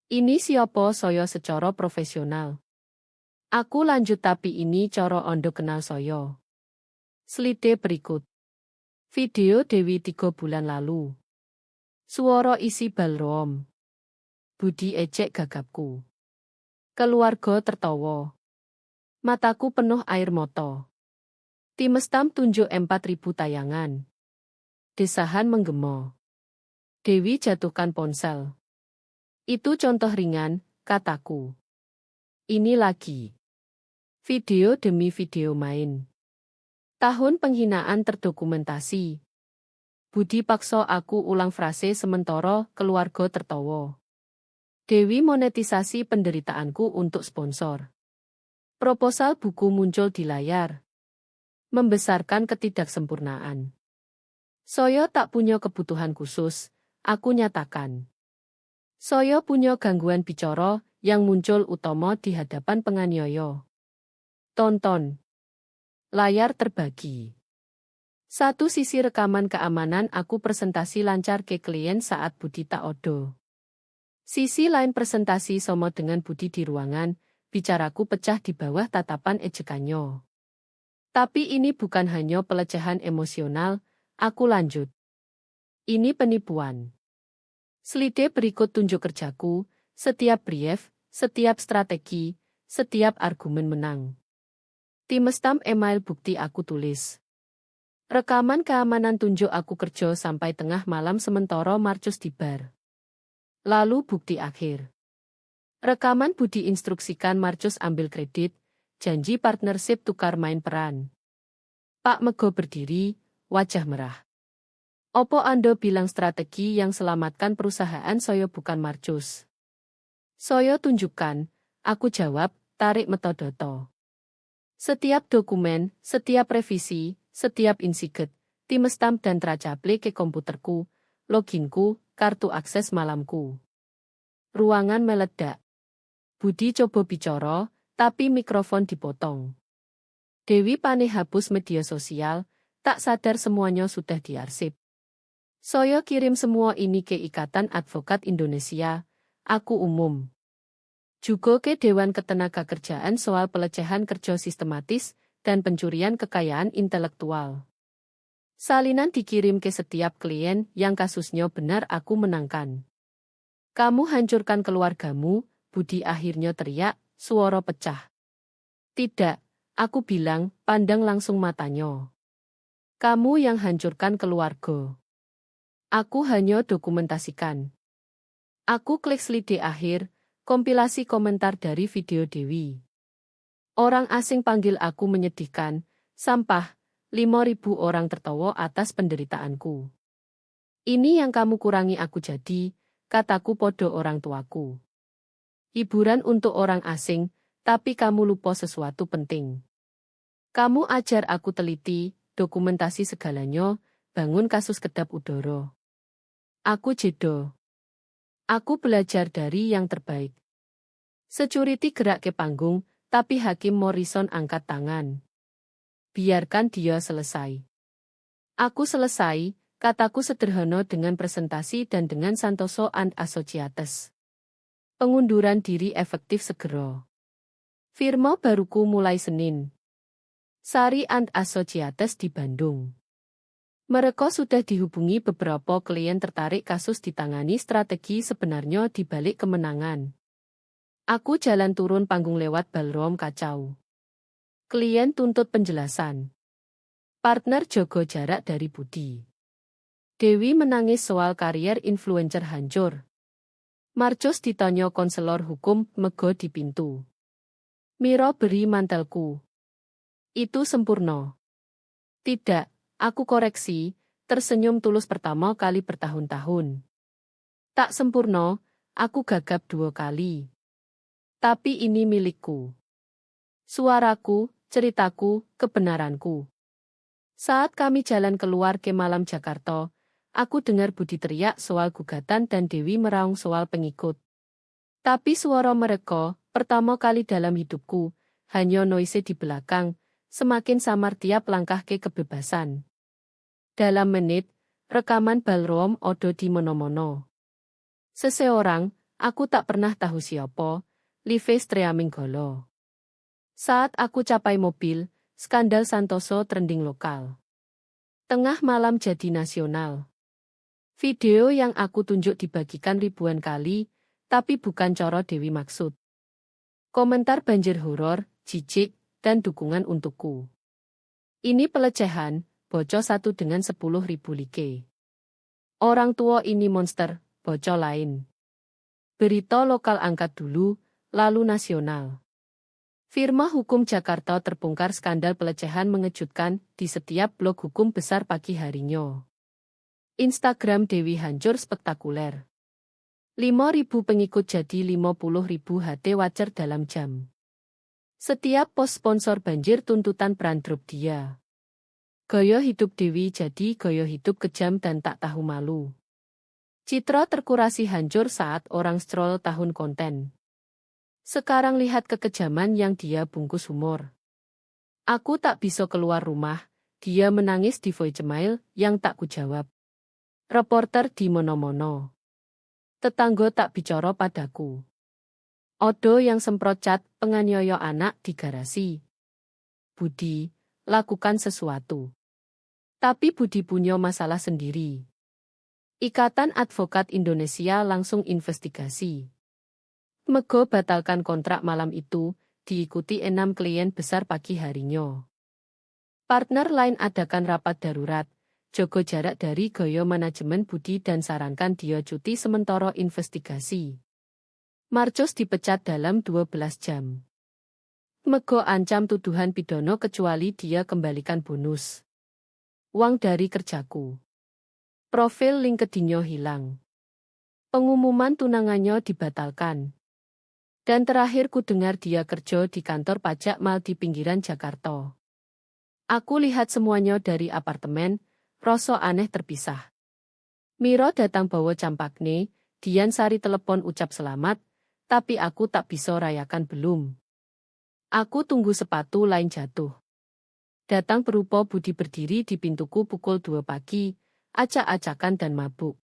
Ini siapa saya secara profesional. Aku lanjut tapi ini cara Anda kenal saya. Slide berikut. Video Dewi 3 bulan lalu. Suara isi balrom. Budi ejek gagapku. Keluarga tertawa. Mataku penuh air mata. Timestam tunjuk 4.000 tayangan. Desahan menggema. Dewi jatuhkan ponsel. Itu contoh ringan, kataku. Ini lagi. Video demi video main. Tahun penghinaan terdokumentasi. Budi paksa aku ulang frase sementara keluarga tertawa. Dewi monetisasi penderitaanku untuk sponsor. Proposal buku muncul di layar. Membesarkan ketidaksempurnaan. Saya tak punya kebutuhan khusus, aku nyatakan. Saya punya gangguan bicara yang muncul utama di hadapan penganiaya. Tonton. Layar terbagi. Satu sisi rekaman keamanan aku presentasi lancar ke klien saat Budi tak odo. Sisi lain presentasi sama dengan Budi di ruangan, bicaraku pecah di bawah tatapan ejekannya. Tapi ini bukan hanya pelecehan emosional, aku lanjut. Ini penipuan. Slide berikut tunjuk kerjaku, setiap brief, setiap strategi, setiap argumen menang. Timestam email bukti aku tulis. Rekaman keamanan tunjuk aku kerja sampai tengah malam sementara Marcus di bar. Lalu bukti akhir. Rekaman Budi instruksikan Marcus ambil kredit, janji partnership tukar main peran. Pak Mego berdiri, wajah merah. Opo Anda bilang strategi yang selamatkan perusahaan saya bukan Marcus? Saya tunjukkan, aku jawab, tarik metode to. Setiap dokumen, setiap revisi, setiap insiget, timestamp dan tracaple ke komputerku, loginku, kartu akses malamku. Ruangan meledak. Budi coba bicara, tapi mikrofon dipotong. Dewi panik hapus media sosial, tak sadar semuanya sudah diarsip. Saya kirim semua ini ke Ikatan Advokat Indonesia, aku umum. Juga ke Dewan Ketenagakerjaan soal pelecehan kerja sistematis dan pencurian kekayaan intelektual. Salinan dikirim ke setiap klien yang kasusnya benar aku menangkan. Kamu hancurkan keluargamu, Budi akhirnya teriak, suara pecah. Tidak, aku bilang, pandang langsung matanya. Kamu yang hancurkan keluarga. Aku hanya dokumentasikan. Aku klik slide akhir, kompilasi komentar dari video Dewi. Orang asing panggil aku menyedihkan, sampah, 5.000 orang tertawa atas penderitaanku. Ini yang kamu kurangi aku jadi, kataku podo orang tuaku. Hiburan untuk orang asing, tapi kamu lupa sesuatu penting. Kamu ajar aku teliti, dokumentasi segalanya, bangun kasus kedap udara. Aku jedo. Aku belajar dari yang terbaik. Security gerak ke panggung, tapi Hakim Morrison angkat tangan. Biarkan dia selesai. Aku selesai, kataku sederhana dengan presentasi dan dengan Santoso and Associates. Pengunduran diri efektif segera. Firma baruku mulai Senin. Sari and Associates di Bandung. Mereka sudah dihubungi beberapa klien tertarik kasus ditangani strategi sebenarnya di balik kemenangan. Aku jalan turun panggung lewat ballroom kacau. Klien tuntut penjelasan. Partner jogo jarak dari Budi. Dewi menangis soal karier influencer hancur. Marcos ditanya konselor hukum mego di pintu. Miro beri mantelku. Itu sempurna. Tidak, aku koreksi, tersenyum tulus pertama kali bertahun-tahun. Tak sempurna, aku gagap 2 kali. Tapi ini milikku. Suaraku, ceritaku, kebenaranku. Saat kami jalan keluar ke malam Jakarta, aku dengar Budi teriak soal gugatan dan Dewi meraung soal pengikut. Tapi suara mereka, pertama kali dalam hidupku, hanya noise di belakang, semakin samar tiap langkah ke kebebasan. Dalam menit, rekaman ballroom odo di mono-mono. Seseorang, aku tak pernah tahu siapa, live streaming golo. Saat aku capai mobil, skandal Santoso trending lokal. Tengah malam jadi nasional. Video yang aku tunjuk dibagikan ribuan kali, tapi bukan coro Dewi maksud. Komentar banjir horor, jijik, dan dukungan untukku. Ini pelecehan, bocah 1 dengan 10.000 like. Orang tua ini monster, bocah lain. Berita lokal angkat dulu, lalu nasional. Firma Hukum Jakarta terbongkar skandal pelecehan mengejutkan di setiap blog hukum besar pagi harinya. Instagram Dewi hancur spektakuler. 5.000 pengikut jadi 50.000 HT wajar dalam jam. Setiap pos sponsor banjir tuntutan peran grup dia. Gaya hidup Dewi jadi gaya hidup kejam dan tak tahu malu. Citra terkurasi hancur saat orang scroll tahun konten. Sekarang lihat kekejaman yang dia bungkus humor. Aku tak bisa keluar rumah, dia menangis di voicemail yang tak kujawab. Reporter di mono-mono. Tetangga tak bicara padaku. Odo yang semprot cat penganiaya anak di garasi. Budi, lakukan sesuatu. Tapi Budi punya masalah sendiri. Ikatan Advokat Indonesia langsung investigasi. Mego batalkan kontrak malam itu, diikuti 6 klien besar pagi harinya. Partner lain adakan rapat darurat, jogo jarak dari gaya manajemen Budi dan sarankan dia cuti sementara investigasi. Marcos dipecat dalam 12 jam. Mego ancam tuduhan pidana kecuali dia kembalikan bonus. Uang dari kerjaku. Profil LinkedIn-nya hilang. Pengumuman tunangannya dibatalkan. Dan terakhir ku dengar dia kerja di kantor pajak mal di pinggiran Jakarta. Aku lihat semuanya dari apartemen, rasa aneh terpisah. Miro datang bawa campakne, Dian Sari telepon ucap selamat, tapi aku tak bisa rayakan belum. Aku tunggu sepatu lain jatuh. Datang berupa Budi berdiri di pintuku pukul 2 pagi, acak-acakan dan mabuk.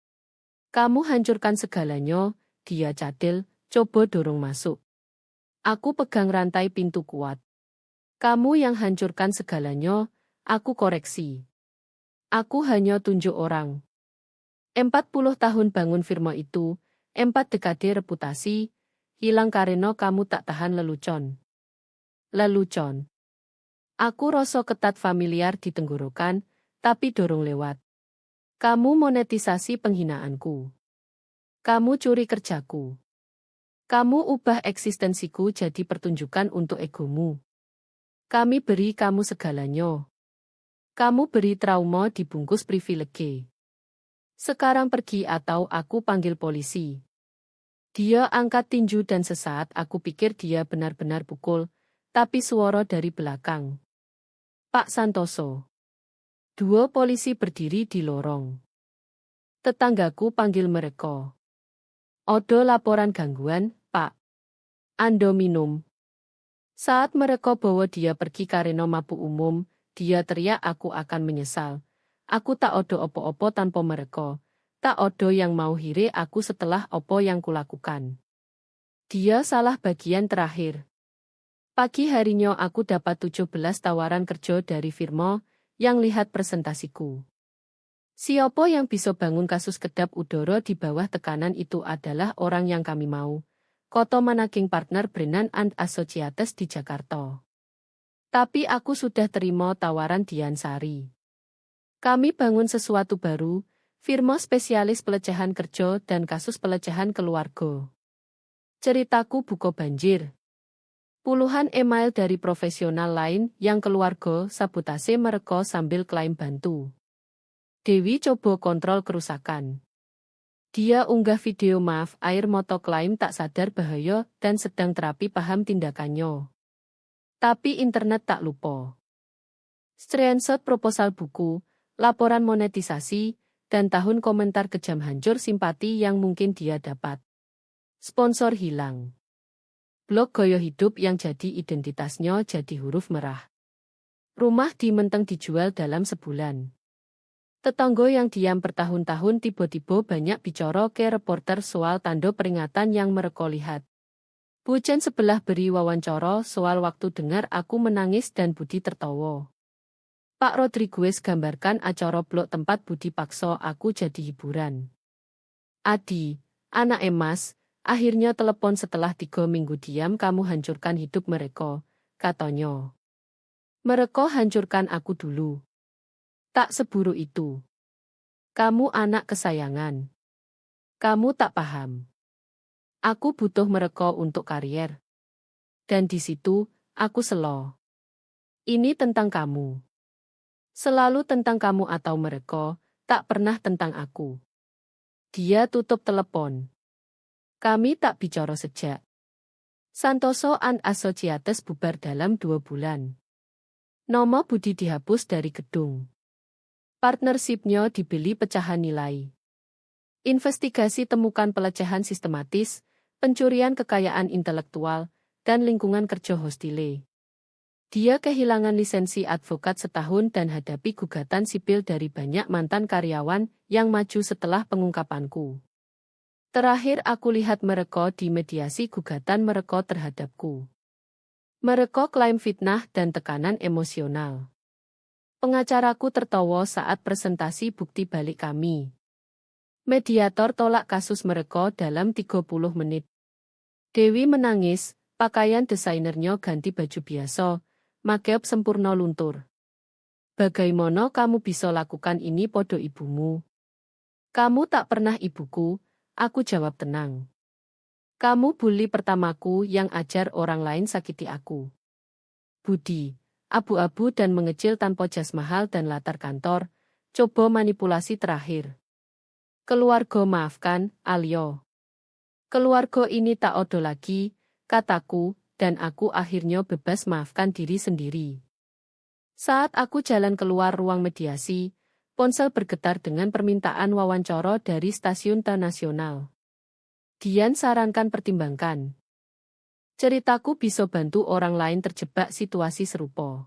Kamu hancurkan segalanya, dia cadel. Coba dorong masuk. Aku pegang rantai pintu kuat. Kamu yang hancurkan segalanya, aku koreksi. Aku hanya tunjuk orang. 40 tahun bangun firma itu, 4 dekade reputasi, hilang karena kamu tak tahan lelucon. Lelucon. Aku rasa ketat familiar di tenggorokan, tapi dorong lewat. Kamu monetisasi penghinaanku. Kamu curi kerjaku. Kamu ubah eksistensiku jadi pertunjukan untuk egomu. Kami beri kamu segalanya. Kamu beri trauma dibungkus privilege. Sekarang pergi atau aku panggil polisi. Dia angkat tinju dan sesaat aku pikir dia benar-benar pukul, tapi suara dari belakang. Pak Santoso. Dua polisi berdiri di lorong. Tetanggaku panggil mereka. Odo laporan gangguan, Pak. Ando minum. Saat mereka bawa dia pergi karena mabuk umum, dia teriak aku akan menyesal. Aku tak odo opo-opo tanpa mereka. Tak odo yang mau hire aku setelah opo yang kulakukan. Dia salah bagian terakhir. Pagi harinya aku dapat 17 tawaran kerja dari firma yang lihat presentasiku. Siapa yang bisa bangun kasus kedap udara di bawah tekanan itu adalah orang yang kami mau. Koto Managing Partner Brennan and Associates di Jakarta. Tapi aku sudah terima tawaran Dian Sari. Kami bangun sesuatu baru, firma spesialis pelecehan kerja dan kasus pelecehan keluarga. Ceritaku buka banjir. Puluhan email dari profesional lain yang keluarga sabotase mereka sambil klaim bantu. Dewi coba kontrol kerusakan. Dia unggah video maaf air mata klaim tak sadar bahaya dan sedang terapi paham tindakannya. Tapi internet tak lupa. Screenshot proposal buku, laporan monetisasi, dan tahun komentar kejam hancur simpati yang mungkin dia dapat. Sponsor hilang. Blog gaya hidup yang jadi identitasnya jadi huruf merah. Rumah di Menteng dijual dalam sebulan. Tetangga yang diam bertahun-tahun tiba-tiba banyak bicara ke reporter soal tanda peringatan yang mereka lihat. Bujan sebelah beri wawancara soal waktu dengar aku menangis dan Budi tertawa. Pak Rodriguez gambarkan acara blog tempat Budi paksa aku jadi hiburan. Adi, anak emas, akhirnya telepon setelah 3 minggu diam kamu hancurkan hidup mereka, katanya. Mereka hancurkan aku dulu. Tak seburu itu. Kamu anak kesayangan. Kamu tak paham. Aku butuh mereka untuk karier. Dan di situ, aku selo. Ini tentang kamu. Selalu tentang kamu atau mereka, tak pernah tentang aku. Dia tutup telepon. Kami tak bicara sejak. Santoso and Associates bubar dalam 2 bulan. Nama Budi dihapus dari gedung. Partnership-nya dibeli pecahan nilai. Investigasi temukan pelecehan sistematis, pencurian kekayaan intelektual, dan lingkungan kerja hostile. Dia kehilangan lisensi advokat setahun dan hadapi gugatan sipil dari banyak mantan karyawan yang maju setelah pengungkapanku. Terakhir aku lihat mereka di mediasi gugatan mereka terhadapku. Mereka klaim fitnah dan tekanan emosional. Pengacaraku tertawa saat presentasi bukti balik kami. Mediator tolak kasus mereka dalam 30 menit. Dewi menangis, pakaian desainernya ganti baju biasa, makeup sempurna luntur. Bagaimana kamu bisa lakukan ini podo ibumu? Kamu tak pernah ibuku, aku jawab tenang. Kamu bully pertamaku yang ajar orang lain sakiti aku. Budi. Abu-abu dan mengecil tanpa jas mahal dan latar kantor, coba manipulasi terakhir. Keluarga maafkan, Alyo. Keluarga ini tak odo lagi, kataku, dan aku akhirnya bebas maafkan diri sendiri. Saat aku jalan keluar ruang mediasi, ponsel bergetar dengan permintaan wawancara dari stasiun nasional. Dian sarankan pertimbangkan. Ceritaku bisa bantu orang lain terjebak situasi serupa.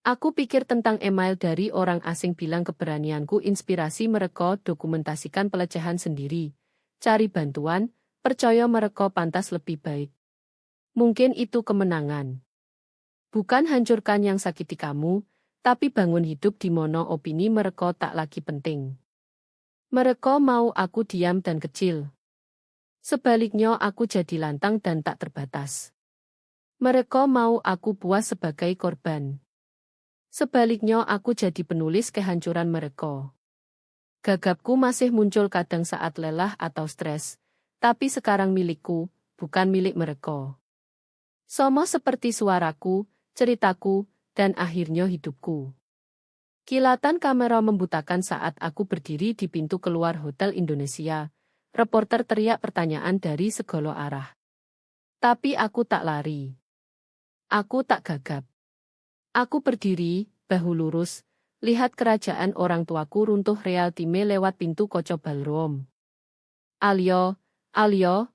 Aku pikir tentang email dari orang asing bilang keberanianku inspirasi mereka dokumentasikan pelecehan sendiri. Cari bantuan, percaya mereka pantas lebih baik. Mungkin itu kemenangan. Bukan hancurkan yang sakiti kamu, tapi bangun hidup di mana opini mereka tak lagi penting. Mereka mau aku diam dan kecil. Sebaliknya aku jadi lantang dan tak terbatas. Mereka mau aku puas sebagai korban. Sebaliknya aku jadi penulis kehancuran mereka. Gagapku masih muncul kadang saat lelah atau stres, tapi sekarang milikku, bukan milik mereka. Sama seperti suaraku, ceritaku, dan akhirnya hidupku. Kilatan kamera membutakan saat aku berdiri di pintu keluar Hotel Indonesia. Reporter teriak pertanyaan dari segala arah. Tapi aku tak lari. Aku tak gagap. Aku berdiri, bahu lurus, lihat kerajaan orang tuaku runtuh realtime lewat pintu Koco Ballroom. Alyo,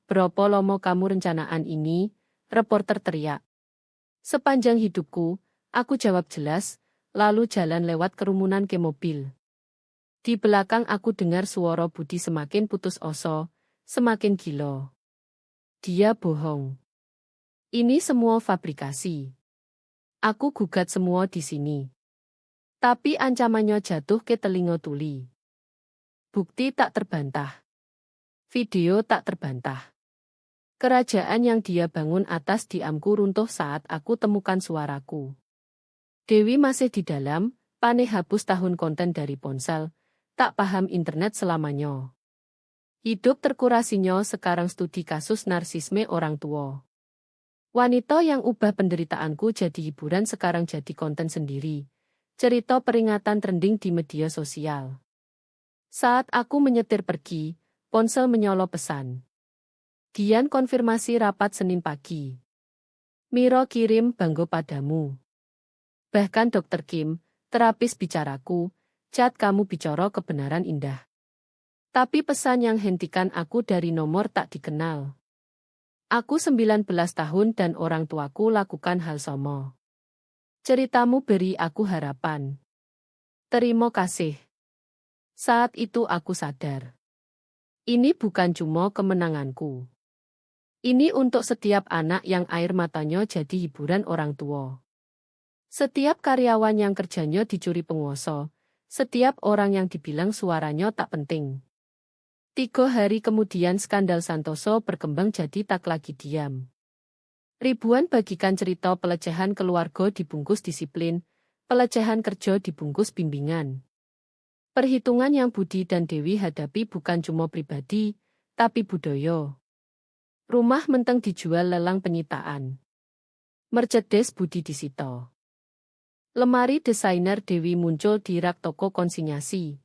berapa lama kamu rencanaan ini? Reporter teriak. Sepanjang hidupku, aku jawab jelas, lalu jalan lewat kerumunan ke mobil. Di belakang aku dengar suara Budi semakin putus asa, semakin gila. Dia bohong. Ini semua fabrikasi. Aku gugat semua di sini. Tapi ancamannya jatuh ke telinga tuli. Bukti tak terbantah. Video tak terbantah. Kerajaan yang dia bangun atas diamku runtuh saat aku temukan suaraku. Dewi masih di dalam, Pane hapus tahun konten dari ponsel, tak paham internet selamanya. Hidup terkurasinya sekarang studi kasus narsisme orang tua. Wanita yang ubah penderitaanku jadi hiburan sekarang jadi konten sendiri. Cerita peringatan trending di media sosial. Saat aku menyetir pergi, ponsel menyolo pesan. Dian konfirmasi rapat Senin pagi. Miro kirim banggo padamu. Bahkan Dr. Kim, terapis bicaraku, cat kamu bicara kebenaran indah. Tapi pesan yang hentikan aku dari nomor tak dikenal. Aku 19 tahun dan orang tuaku lakukan hal sama. Ceritamu beri aku harapan. Terima kasih. Saat itu aku sadar. Ini bukan cuma kemenanganku. Ini untuk setiap anak yang air matanya jadi hiburan orang tua. Setiap karyawan yang kerjanya dicuri penguasa. Setiap orang yang dibilang suaranya tak penting. 3 hari kemudian skandal Santoso berkembang jadi tak lagi diam. Ribuan bagikan cerita pelecehan keluarga dibungkus disiplin, pelecehan kerja dibungkus bimbingan. Perhitungan yang Budi dan Dewi hadapi bukan cuma pribadi, tapi budaya. Rumah menteng dijual lelang penyitaan. Mercedes Budi disita. Lemari desainer Dewi muncul di rak toko konsinyasi.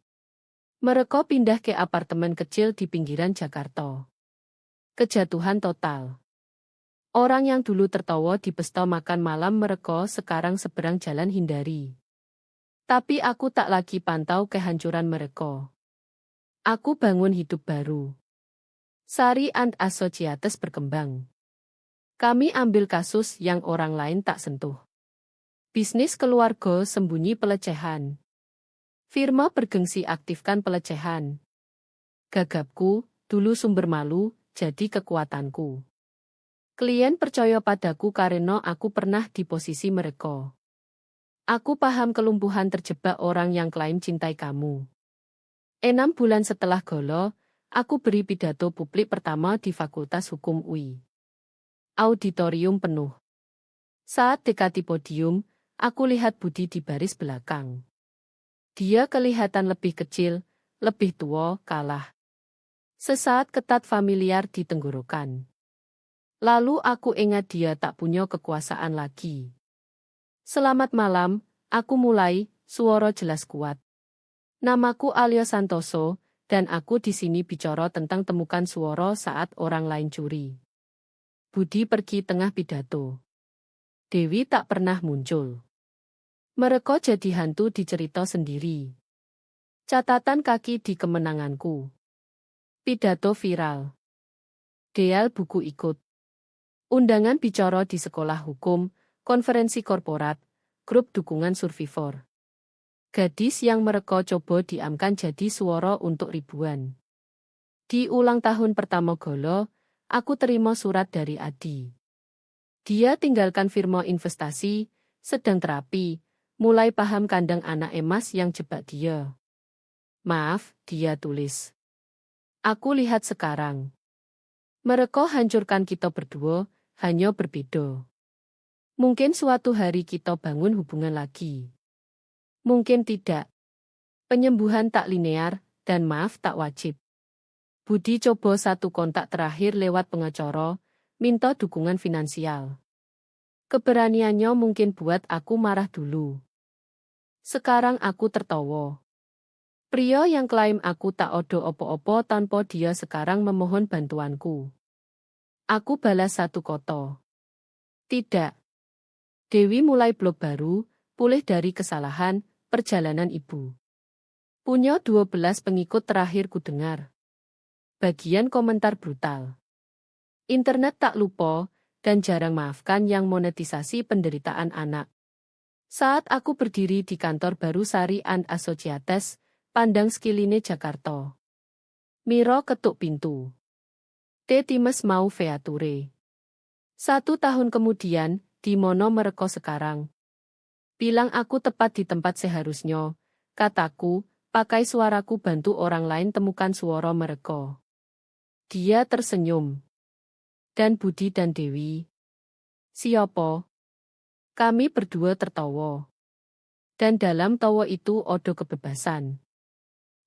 Mereka pindah ke apartemen kecil di pinggiran Jakarta. Kejatuhan total. Orang yang dulu tertawa di pesta makan malam mereka sekarang seberang jalan hindari. Tapi aku tak lagi pantau kehancuran mereka. Aku bangun hidup baru. Sari and Associates berkembang. Kami ambil kasus yang orang lain tak sentuh. Bisnis keluarga sembunyi pelecehan. Firma bergengsi aktifkan pelecehan. Gagapku, dulu sumber malu, jadi kekuatanku. Klien percaya padaku karena aku pernah di posisi mereka. Aku paham kelumpuhan terjebak orang yang klaim cintai kamu. 6 bulan setelah golo, aku beri pidato publik pertama di Fakultas Hukum UI. Auditorium penuh. Saat dekati podium, aku lihat Budi di baris belakang. Dia kelihatan lebih kecil, lebih tua, kalah. Sesaat ketat familiar di tenggorokan. Lalu aku ingat dia tak punya kekuasaan lagi. Selamat malam, aku mulai, suara jelas kuat. Namaku Alyo Santoso, dan aku di sini bicara tentang temukan suara saat orang lain curi. Budi pergi tengah pidato. Dewi tak pernah muncul. Mereka jadi hantu di cerita sendiri. Catatan kaki di kemenanganku. Pidato viral. Deal buku ikut. Undangan bicara di sekolah hukum, konferensi korporat, grup dukungan survivor. Gadis yang mereka coba diamkan jadi suara untuk ribuan. Di ulang tahun pertama golo, aku terima surat dari Adi. Dia tinggalkan firma investasi, sedang terapi, mulai paham kandang anak emas yang jebak dia. Maaf, dia tulis. Aku lihat sekarang. Mereka hancurkan kita berdua, hanya berbeda. Mungkin suatu hari kita bangun hubungan lagi. Mungkin tidak. Penyembuhan tak linear, dan maaf tak wajib. Budi coba satu kontak terakhir lewat pengacara, minta dukungan finansial. Keberaniannya mungkin buat aku marah dulu. Sekarang aku tertawa. Pria yang klaim aku tak odo opo-opo tanpa dia sekarang memohon bantuanku. Aku balas satu kata. Tidak. Dewi mulai blog baru, pulih dari kesalahan, perjalanan ibu. Punya 12 pengikut terakhir ku dengar. Bagian komentar brutal. Internet tak lupa, dan jarang maafkan yang monetisasi penderitaan anak. Saat aku berdiri di kantor baru Sari and Associates, pandang sekiline Jakarta. Miro ketuk pintu. Times mau feature. 1 tahun kemudian, di mono mereka sekarang. Bilang aku tepat di tempat seharusnya, kataku, pakai suaraku bantu orang lain temukan suara mereka. Dia tersenyum. Dan Budi dan Dewi. Siapa? Kami berdua tertawa. Dan dalam tawa itu odo kebebasan.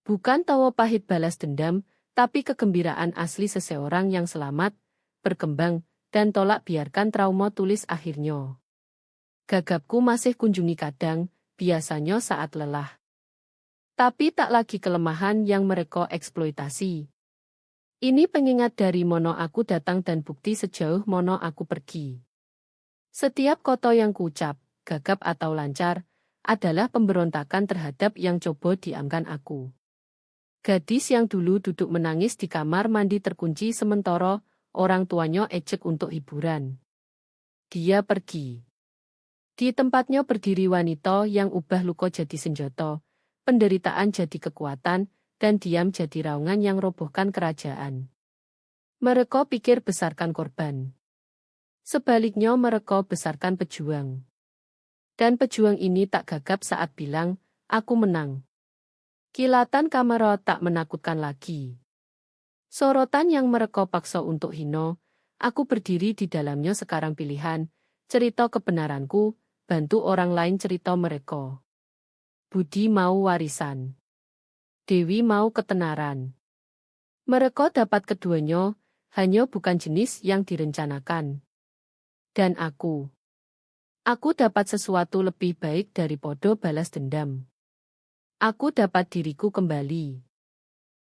Bukan tawa pahit balas dendam, tapi kegembiraan asli seseorang yang selamat, berkembang, dan tolak biarkan trauma tulis akhirnya. Gagapku masih kunjungi kadang, biasanya saat lelah. Tapi tak lagi kelemahan yang mereka eksploitasi. Ini pengingat dari mono aku datang dan bukti sejauh mono aku pergi. Setiap kata yang kuucap, gagap atau lancar, adalah pemberontakan terhadap yang coba diamkan aku. Gadis yang dulu duduk menangis di kamar mandi terkunci sementara orang tuanya ejek untuk hiburan. Dia pergi. Di tempatnya berdiri wanita yang ubah luka jadi senjata, penderitaan jadi kekuatan, dan diam jadi raungan yang robohkan kerajaan. Mereka pikir besarkan korban. Sebaliknya mereka besarkan pejuang. Dan pejuang ini tak gagap saat bilang, aku menang. Kilatan kamera tak menakutkan lagi. Sorotan yang mereka paksa untuk hina, aku berdiri di dalamnya sekarang pilihan, cerita kebenaranku, bantu orang lain cerita mereka. Budi mau warisan. Dewi mau ketenaran. Mereka dapat keduanya, hanya bukan jenis yang direncanakan. Dan aku dapat sesuatu lebih baik daripada balas dendam. Aku dapat diriku kembali.